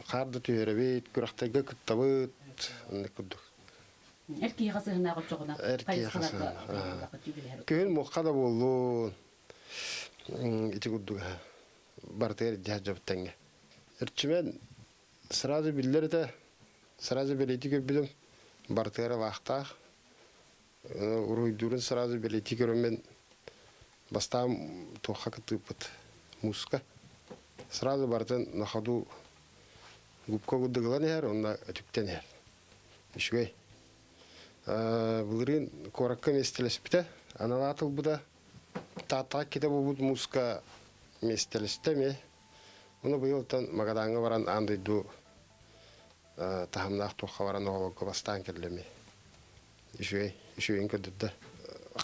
қарды түйеребет, күрақтайға күттабыт, анны күдді. Әркей қасығына құтшығына? Әркей қасығына. Күйін мұққада болу, ити күдді бартығыр жа тәңге. Әрчімен сразу білдерді, сразу білеті көбілім, бартығыры вақтақ, ұройдурын сразу білеті көрімен бастам тоққа күттіпіт. Муска. Сразу бартын на ходу губка гуддыгылан яр, онна түптен яр. Ишгай. Бұлырын коракка местелеспіті, аналатыл бұда. Та кете бұд муска местелесті ме. Оны бұйылтан магадаңы баран андыйду тахамнақ тоққа баран оғылыққа бастан келдеме. Ишгай, ишгайын көдді.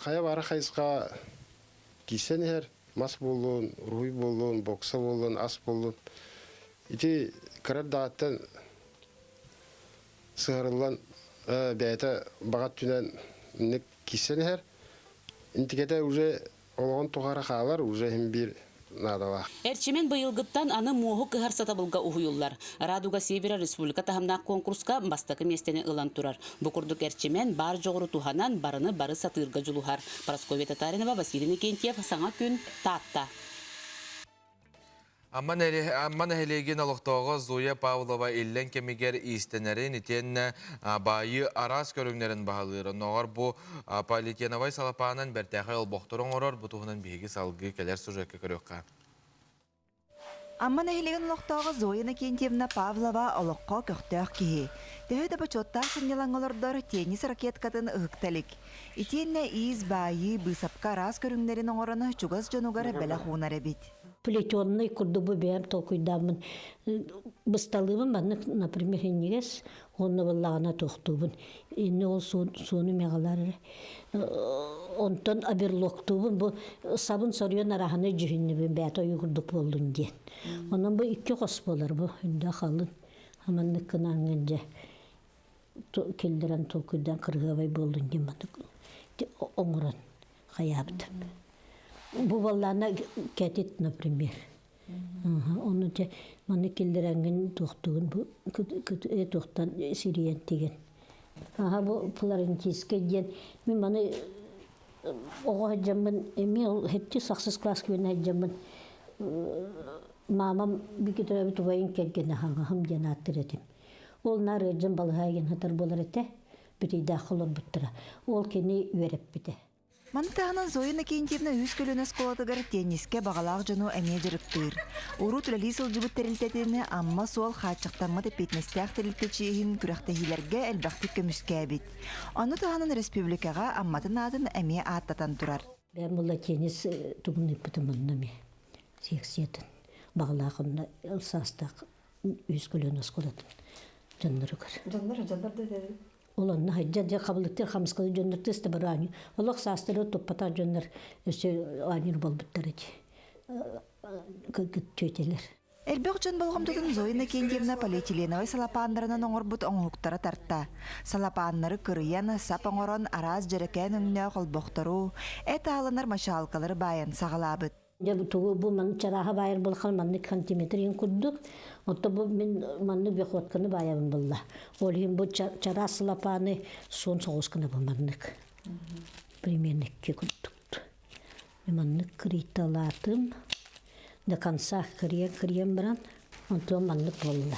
Қая бары қайысқа кейсен яр. Мас болуын, руй болуын, бокса болуын, ас болуын. Ити кірір дағаттан сығырылан бәйті бағат түнен нек кисен әр. Интикеті уже олығын тұғары қалар, уже бір надава. Эрчимен быйылгыттан аны муоху кыһар сатабылга уһуйуллар. Радуга Севера Республика тахамнаак конкурска бастакы местени ылан турар. Бу курдук эрчимен бар жогору туханан барыны бары сатырга жулухар. Прасковья Татаринова, Василий Никентьев, саңа күн таатта. Амман эхелеген олықтауғы Зоя Павлова иллен кемигер истенерин итен байы арас көріңнерін бағалыры. Ноғар бұ Политеновай салапанын бәртәқі олбоқтырын орар, бұтуғынан бейгі салғы келер сюжетке көріққа. Амман эхелеген олықтауғы Зоя Никентьевна Павлова олыққа көқтөк кейі. Төхі дабы чоттар сынелаңылырдар теннис ракеткатын ұғықталік. Итенне из байы бұсапқа арас көріңнерін оңырыны чугас жонугар бәлі хуынар әбет. Плетенный курдубы бәм толкуйдамын. Бысталыбын баны, например, негес, онны баллағына тоқтубын. Инне ол соны меғалары. Онтон аберлоқтубын, бұл сабын сорыйын араханы жүхіннебін бәті ойғырдық болдың ден. Онан бұл үкі қос болар бұл, үнді қалын. Аманны кынаңын жа. Келдерін толкуйдан қырғавай болдың ден баны. Оңырын қаябыдым. Бу баллана кәтет, например. Оны те маны келдерәнген тоқтуын, бу тоқтан сириен деген. Бу Флорентийский ден. Мен маны оға хаджамын, мен хетті сақсыз класс күйен хаджамын. Мамам бекетер әбі тубайын кәлгені хағым ден аттыр едім. Ол нар әржен балғайын хатар болар әті, бітейді ақылыр бұттыра. Ол кені өреп біді. Мантағынан Зоя Никентьевна үз көліні сколатығыр тенниске бағалақ жону әне жүріктір. Уру түләлі сылжыбыт тәрілтетіні амма суал қатшықтармады петнестяқ тәрілтетшейін күріқтахилерге әлбәқті көміске әбет. Оны тағынан республикаға амматын адын әме аттатан тұрар. Бәм бұла теннис тұғын үпітімінна ме, сексетін. Бағалақында састақ үз көліні сколатын. Жаннары көр. Жаннар деді. Оланна хайджа де қабылыттыр қамысқалы жөнірті істі бір аңы. Олақ састыры топпата жөнір өсі аңыр болбыттар еді. Көтелер. Әлбек жон болғымдығын Зоя Никентьевна полиэтиленовай салапандарынан оңырбыт оңғықтары тартта. Салапаннары кырыян, сап оңырын араз жерекен үнне қолбоқтару, әт алынар машалқалары байын сағалабыт. Бұл маны чараға байыр болған манны сантиметрін күрдік. Отта бұл мен манны бекотканы байабын болла. Олейін бұл чара сылапаны сон соғысқаны бұл маннык. Примерно 2 күрдік. Манны криталатым. До конца крем баран. Онто маннык болла.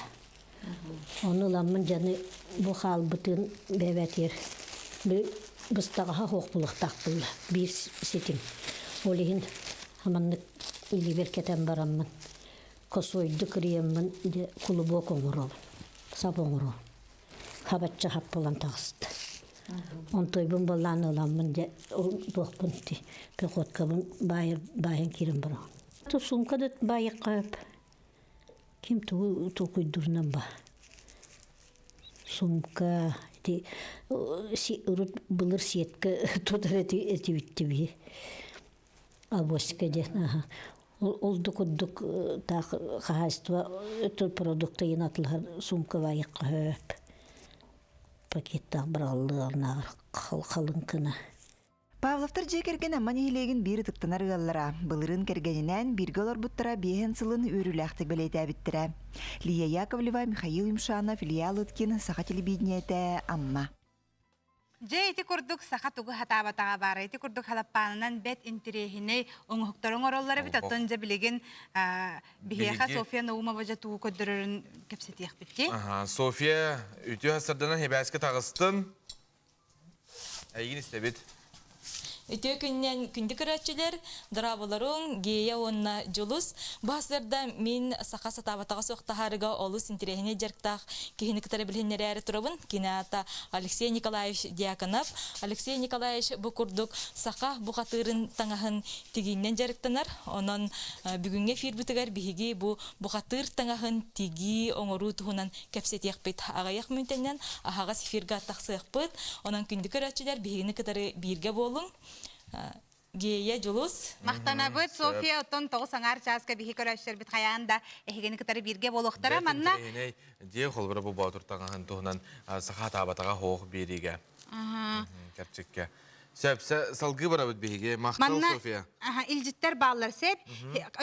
Оны ламын жаны бұл қалбытын бәбәтер. Бұстағаға хоқпылықтақ болла. Bir сетім. Олейін Аманны иливер кетен барамын. Косойды кіриемін, кулубок оңырол. Сап оңырол. Хабатча хап болан тағысты. Онтойбын болан оламын, доқпын ти. Пеқоткабын байын керім барам. Сумкада байы қайып. Кем тұқойдырынан ба. Сумка, бұлыр сеткі тұдар әті үтті бе. Абосика ден, олдық-олдық қағайства өтіл продукты енатылар сумка вайыққа өп. Пакеттақ біралығына қалын кіна. Павловтар же керген аман елеген бір тұқтанар ғаллара. Бұлырын кергенінен біргі олар бұттыра бейін сылын өріләқті білейді әбіттірі. Лия Яковлева, Михаил Имшанов, Илья Лыткин, Саха телевидениеті Амма. Же ити курдук саха тугу хатабатаға бары. Ити курдук халаппанынан бет интерехіне оңықтарын ороллары бит оттон же білеген бихеха София Наумова же тугу көддірірін кепсетияқ бітті. София үті хасырдынан хебәскі тағыстын. Әйгін істебет. Өте күннен күнді көрәтшілер, дырабыларың, гея онна жолус. Басырда мен сақа сатабатаға соқтағарыға олыс интерехіне жарқтақ кейіні кітары білгенлері әрі тұрабын. Кенеата Алексей Николаевич Дьяконов. Алексей Николаевич бұқырдық сақа бұқатырын таңағын тегіннен жарықтанар. Онын бүгінге фирбітігер бігі бұқатыр таңағын теги оңыру тұғынан кәпсетияқ бет ағаяқ мүнтеннен ағаға сифирға тақсық бет. Онын күнді көрәтшілер бігіні кітары бірге болың. Гея жолус. Мақтана бұд София оттон тоғы саңар часка бихи көрәшер біт қаяғында әхегені кітары бірге болуқтара манна. Де қолбыры бұл баутыр таңағын тұғынан сақа табатаға хоқ береге. Кәрчекке. Sepse salgı var abit bihiге. Maqtal Sofia. Aha, ilcitter bağlar sep.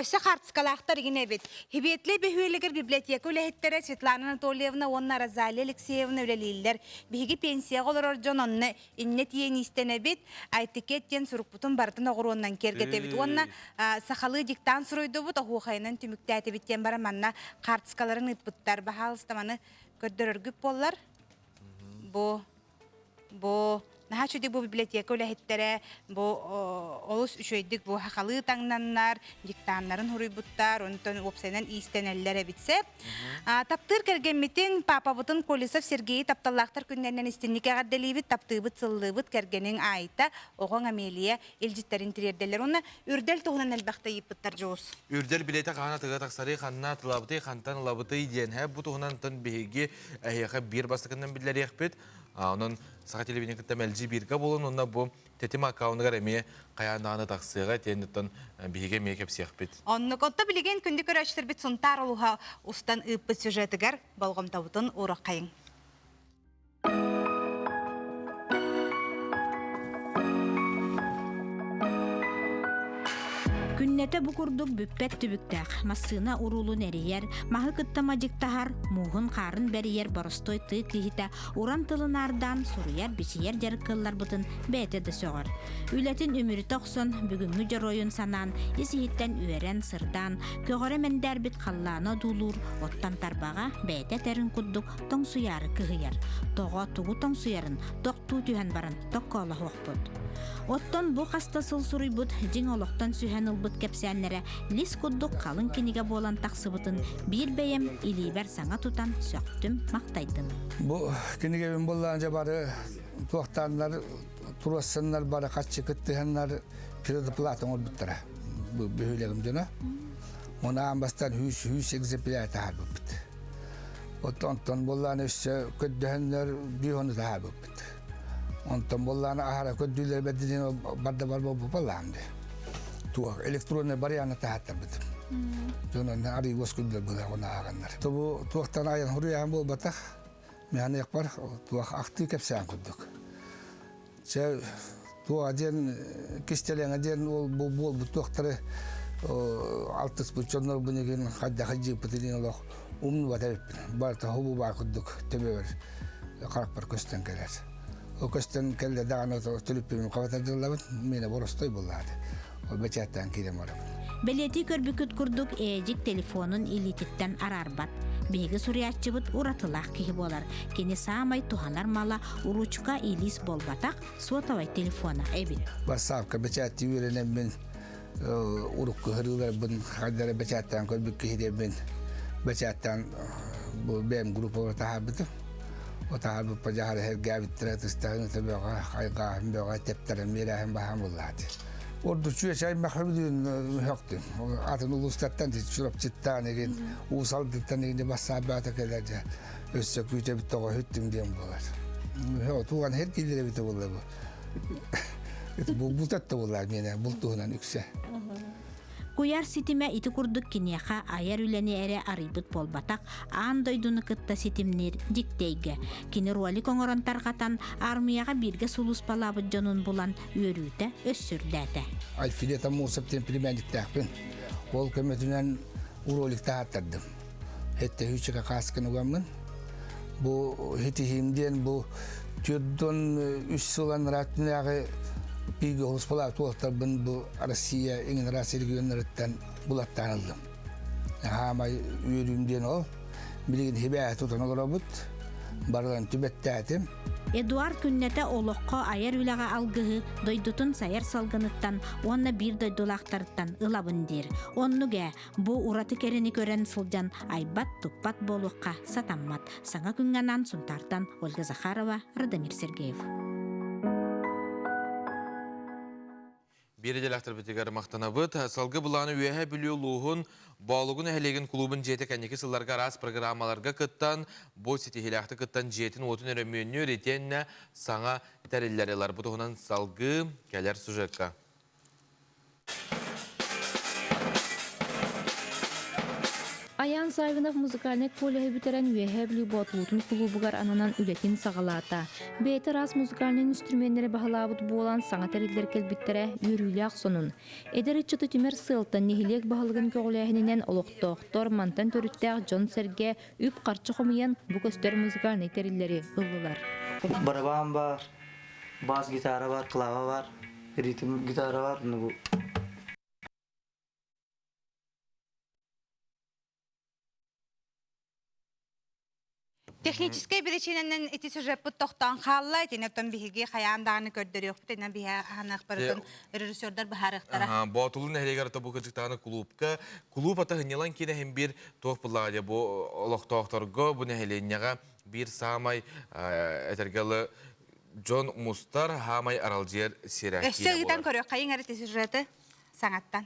Öse kartskalar yine bit. Hibetli behüleger biblioteka ulehettere Svetlana Anatolievna, onna Razali Alexeyevna üleliller. Bihigi pensiya olur orjon onna innet yeni istene bit. Aytiket yen surukputun barıtın oğruğundan kergete bit. Onna sahalı diktan suruydu bit. Ohuğayının tümüktəti bit yen baramanna kartskaların ıtbıttar. Bahal istamanı gördürürgüp bollar. Bu Naha çöde bu biblioteka ulehettere, bu olus üşöydük, bu hakalı tanınanlar, diktanların hurubuttar, ondan opsenen istenellere bitse. Taptır kergemetin Papa Butun Kolisov Sergei taptallaktar günlerinden istinlik ağaddelibit, taptıbıt sıllıbıt kergenin ayta, oğun ameliye ilcitlerin tirerdeler. Ona ürdel tohunan elbaqta yıpıttar joğuz. Ürdel bilete qana tıga taqsarı qanna tılabıtı, qantan labıtı diyen hep bu tohunan tın bihigi ahiyaka bir bastıkından billeri yakbet. Onun sağa televizyon kıtamelci birga bolun, onda bu tetim akağını garemiye kayandağını taqsıga tenitten bihige mekep siyakbet. Onu konta bilegen kündü körəştir bit suntar oluha ustan ıppı süjetigar balgam tabutun uğra kayın. Künnete bu kurduk büppet tübüktäq, masına urulu neriyer, mahı kıttamacık tahar, muğun karın beriyer borostoy tık lihite, uran tılınardan suruyer biçiyer jarıkıllar butun bete de soğar. Ületin ümürü toqsun, bugünkü jaroyun sanan, isihitten üeren sırdan, köğöre mender bit kallana dulur, ottan tarbağa bete terin kudduk, tong suyarı kıhıyar. Toğa tuğu tong suyarın, toq tuğ tühen baran, toq kola hoqbut. Otton bu hasta sılsuruybut, jing oloqtan sühen ılbıt kepsenlere, lis kudduk kalın kiniga bolan taqsıbıtın, bir beyem iliber sana tutan söktüm maqtaydım. Bu kiniga ben bollanca barı tuaqtanlar, turasınlar barı kaççı kıttıhanlar, piridi platon olbutlara. Bu bühülegim dina. Ona ambastan hüs egzemplar tahar bupit. Otton bollanı üsse köddühanlar bir onu tahar bupit. Ondan bollana ahara köddüler bedinin barda barba bu ballandı. Tuğ elektronlar bariyana tahattar bitim. Jonon ari waskuller bula ona aganlar. Bu tuğtan ayan huriyan bol batak. Mehane yakbar tuğ akti kepsan kudduk. Tuğ ajen kistelen ajen bol bu tuğtары altыс buçonlar bunegin hadda hacı pıtılın Allah umnu batayıp barta hubu ba kudduk tebever. Karakbar kösten gelir. O kösten kelle dağına tülüpümün kavatadırlar mine borostoy bulladı. O beçattan kirem arabın. Beleti körbüküt kurduk ejik telefonun ilititten ararbat. Begi suriyatçıbıt uratılaq kihi bolar. Keni samay tuhanar mala uruçka ilis bolbatak suatavay telefona ebit. Basavka beçatti yürenen ben uruk hırılar ben hadara beçattan körbük kihi ben beçattan bu benim grubu tahabıtı. O tahabı pajahar her gavit tratıstan tabiqa qayqa biqa tepteren mirahim bahamulladı. Orada şu şey mahvedin yoktu. Atın ulustattan çırap çıttan egin usaldıktan egin basabata kadar össe küte bir toğa hüttüm diyem bolar. Yo tuğan her kilere bite bolar bu. Bu tatta bolar mene bultuğunan yükse. Kuyar sitime iti kurduk kinyaha ayar üleni ere aribut bolbatak an doydunu kıtta sitimnir dikteyge. Kini ruali kongoran tarkatan armiyaga birge sulus palabı jonun bulan yörüte össürdete. Alfileta mursapten primendik takpin. Ol kemetünen urolik tahattardım. Hette hüçüka kaskını ugamın. Bu hitihimden bu türdün üst olan ratinağı bir olus palabı tuğaktar ben bu Rusya engin raseli gönderitten bulattanıldım. Hama yürüyümden ol. Bilgin hibaya tutan olurabut. Barılan tübettetim. Eduard künnete oloqqa ayar ülaga algıhı doydutun sayar salgınıttan onna bir doydulaqtarıttan ılabın dir. Onnuge bu uratı kerini gören sılcan aybat tuppat boluqqa satammat. Sana künganan suntartan Olga Zakharova, Radamir Sergeyev. Bir edelaktır bitigar maqtanabıt, salgı bulanı üyehe biliyorluğun bağlıgun ehelegin klubun jeti kanyeki sıllarga ras programmalarga kıttan, bu siti hilaktı kıttan jetin otun öremüyünü retenne sana terillereler. Bu tohunan salgı gelir sujekka. Аян Савинов музыкальный коллеги битерен үеһәблі ботлутун клубугар ананан үлетин сағалата. Бейті рас музыкальный инструментері бағалабыт болан саңа тәрелдер келбіттере үйрүйләқ сонун. Эдері чыты түмер сылтан нехилек бағалығын көғіләхінінен олықтоқтор мантан төріттәқ Джон Серге үп қарчы қомиян бұ көстер музыкальный тәрелдері ұлылар. Барабан бар, бас гитара бар, клава бар, ритм гитара бар. Технический причиненен эти сюжетпут тохтан халла этинеттен биһиги хаяндаганы көрдөрүк битен биһа ханак барытын режиссердер бахарыктара. Ботулун эхлегер табу кыжыктаны клубка. Клуб ата хынялан кине hem bir тохпулладе бу олохтохторго бу нехеленняга bir самай этергалы Джон Мустар хамай аралжер сирак. Эссегитен көрөк кайын эти сюжеты саңаттан.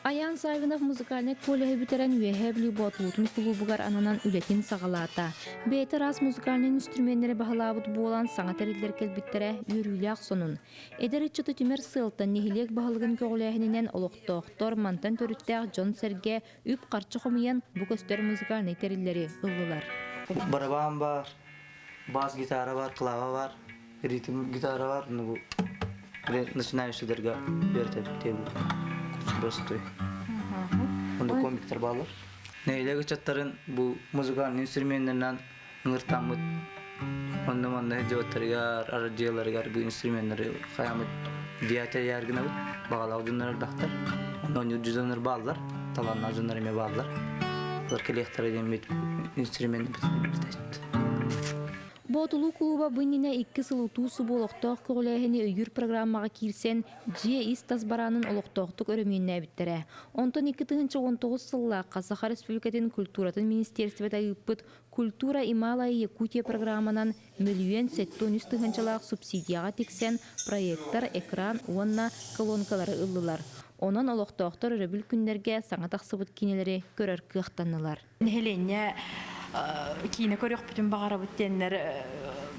Аян Савинов музыкальный коллеги битерен үеһәблі ботлутун клубугар ананан үлетин сағалата. Бейті рас музыкальный инструментері бағалабыт болан саңа тәрелдер келбіттере үйрүйләқ сонун. Эдері чыты түмер сылтан нехилек бағалығын көғіләхінінен олықтоқтор мантан төріттәқ Джон Серге үп қарчы қомиян бұ көстер музыкальный тәрелдері ұлылар. Барабан бар, бас гитара бар, клава бар, ритм гитара бар. Начинающийдерге берте тему. Простой. Онда комиктер балар. Нейлеги чаттарын бу музыкальный инструменттеринен ыңыртамыт. Онда мында жөөттөргө, арадияларга бу инструменттер каямыт диатер яргына багалау жөндөр дактар. Онда жүзөнөр балдар, таланна жөндөр эме балдар. Алар келектер демет инструмент битет. Ботулу клуба быннина 2 сылутуусу болохтоох көғіләхіні өйір программаға кирсен жие ис тасбаранын олықтоқтық өрөмүйінне біттере. Онтон 2019 сылла Қазаха Республикатын культуратын министерствета ыппыт «Культура Ималай Якутия» программанан миллион 700 субсидияға тексен проекттар, экран, онна колонкалары ыллылар. Онан олықтоқтар өрөбіл күндерге саңа тақсыбыт кинелері көрір кықтанылар. Кине көрөк бүтүн багара бүттеннер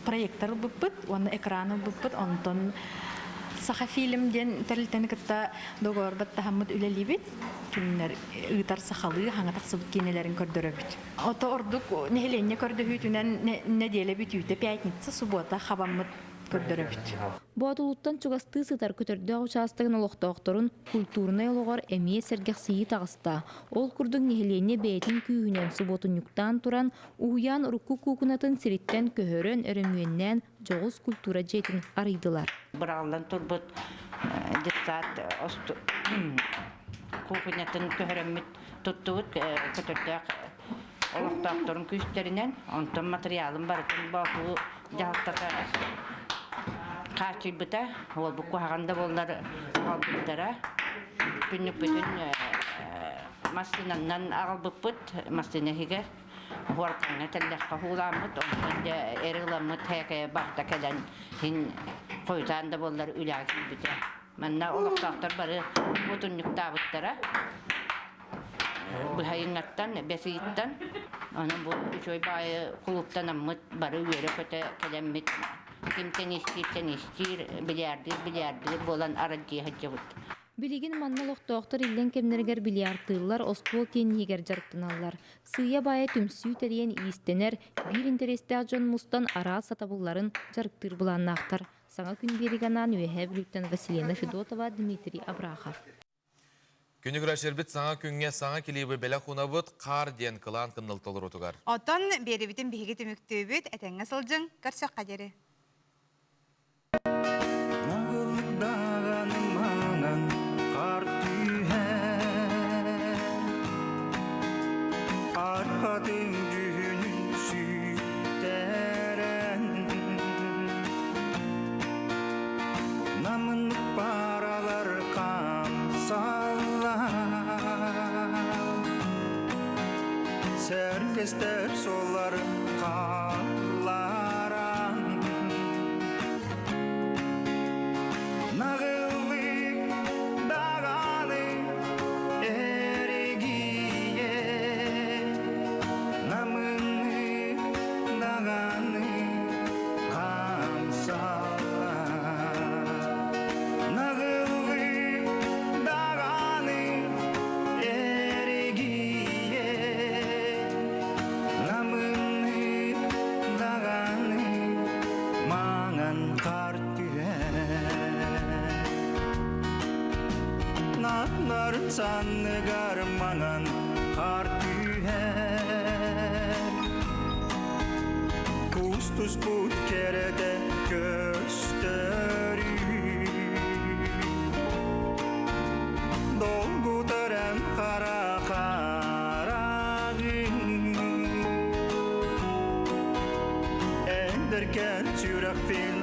проекттар бүппүт, оны экраны бүппүт, онтон саха фильмден терилтен кытта догорбат тахаммыт үлелибит. Кинер ыйтар сахалы хаңа таксыбыт кинелерин көрдөрөбүт. Ото ордук нехеленне көрдөһүтүнөн неделе бүтүтө пятница, суббота хабаммыт көрдөрөбүт. Ботулуттан чугасты сытар көтөрдө участогын олохтоокторун культурный ологор эмие сергексии тагыста. Ол курдуң нехеленне бейтин күйүнөн субботунюктан туран уян рукку кукунатын сириттен көһөрөн өрөмүөннен жогус культура жетин арыйдылар. Быралдан турбут диктат осту кукунатын көһөрөмүт туттубут көтөрдөк олохтоокторун күстеринен онтон материалын бартын баку жалтата Kaçı biter, o bu kuhanda bollar aldıklara, günlük bütün masinadan aldıpıt, masina higer, horkana telleşka hulamut, ondan erilamut heke bakta kelen hin koytan da bollar ülaki biter. Manna olaktaktar bari butunluk tabıtlara, bu hayınlattan, besiyitten, onun bu şöyle bayi kuluptan amut bari üyere köte kelenmit. Kimten istir, bilyardir, bolan aracıya hacıvut. Билигин манналох доктор илден кемнергер бильярдтылар остол теннигер жарктыналар. Сыя бая түмсүү терен ийстенер, бир интерестер Джон Мустан ара сатабылларын жарктыр буланнактар. Саңа күн бериганан үеһәблүттен Василина Федотова, Дмитрий Абрахов. Күнігір әшербіт саңа күнге саңа келейбі бәлі қунабыт қар ден қылан қынылтылыр отуғар. Отон беребітін бейгі түміктөбіт әтәңі сылжың көрсөк қадері. Arxadın günü süteren Namınlık paralar kamsallar Serkesler solar kallaran Nağıllık dağalı erigiye Namını dağanı kamsallar Nağıllık Anar sanны garmangan har tüher Kustus put kerede gösteri Dolgu tören kara karagin Enderken sürektin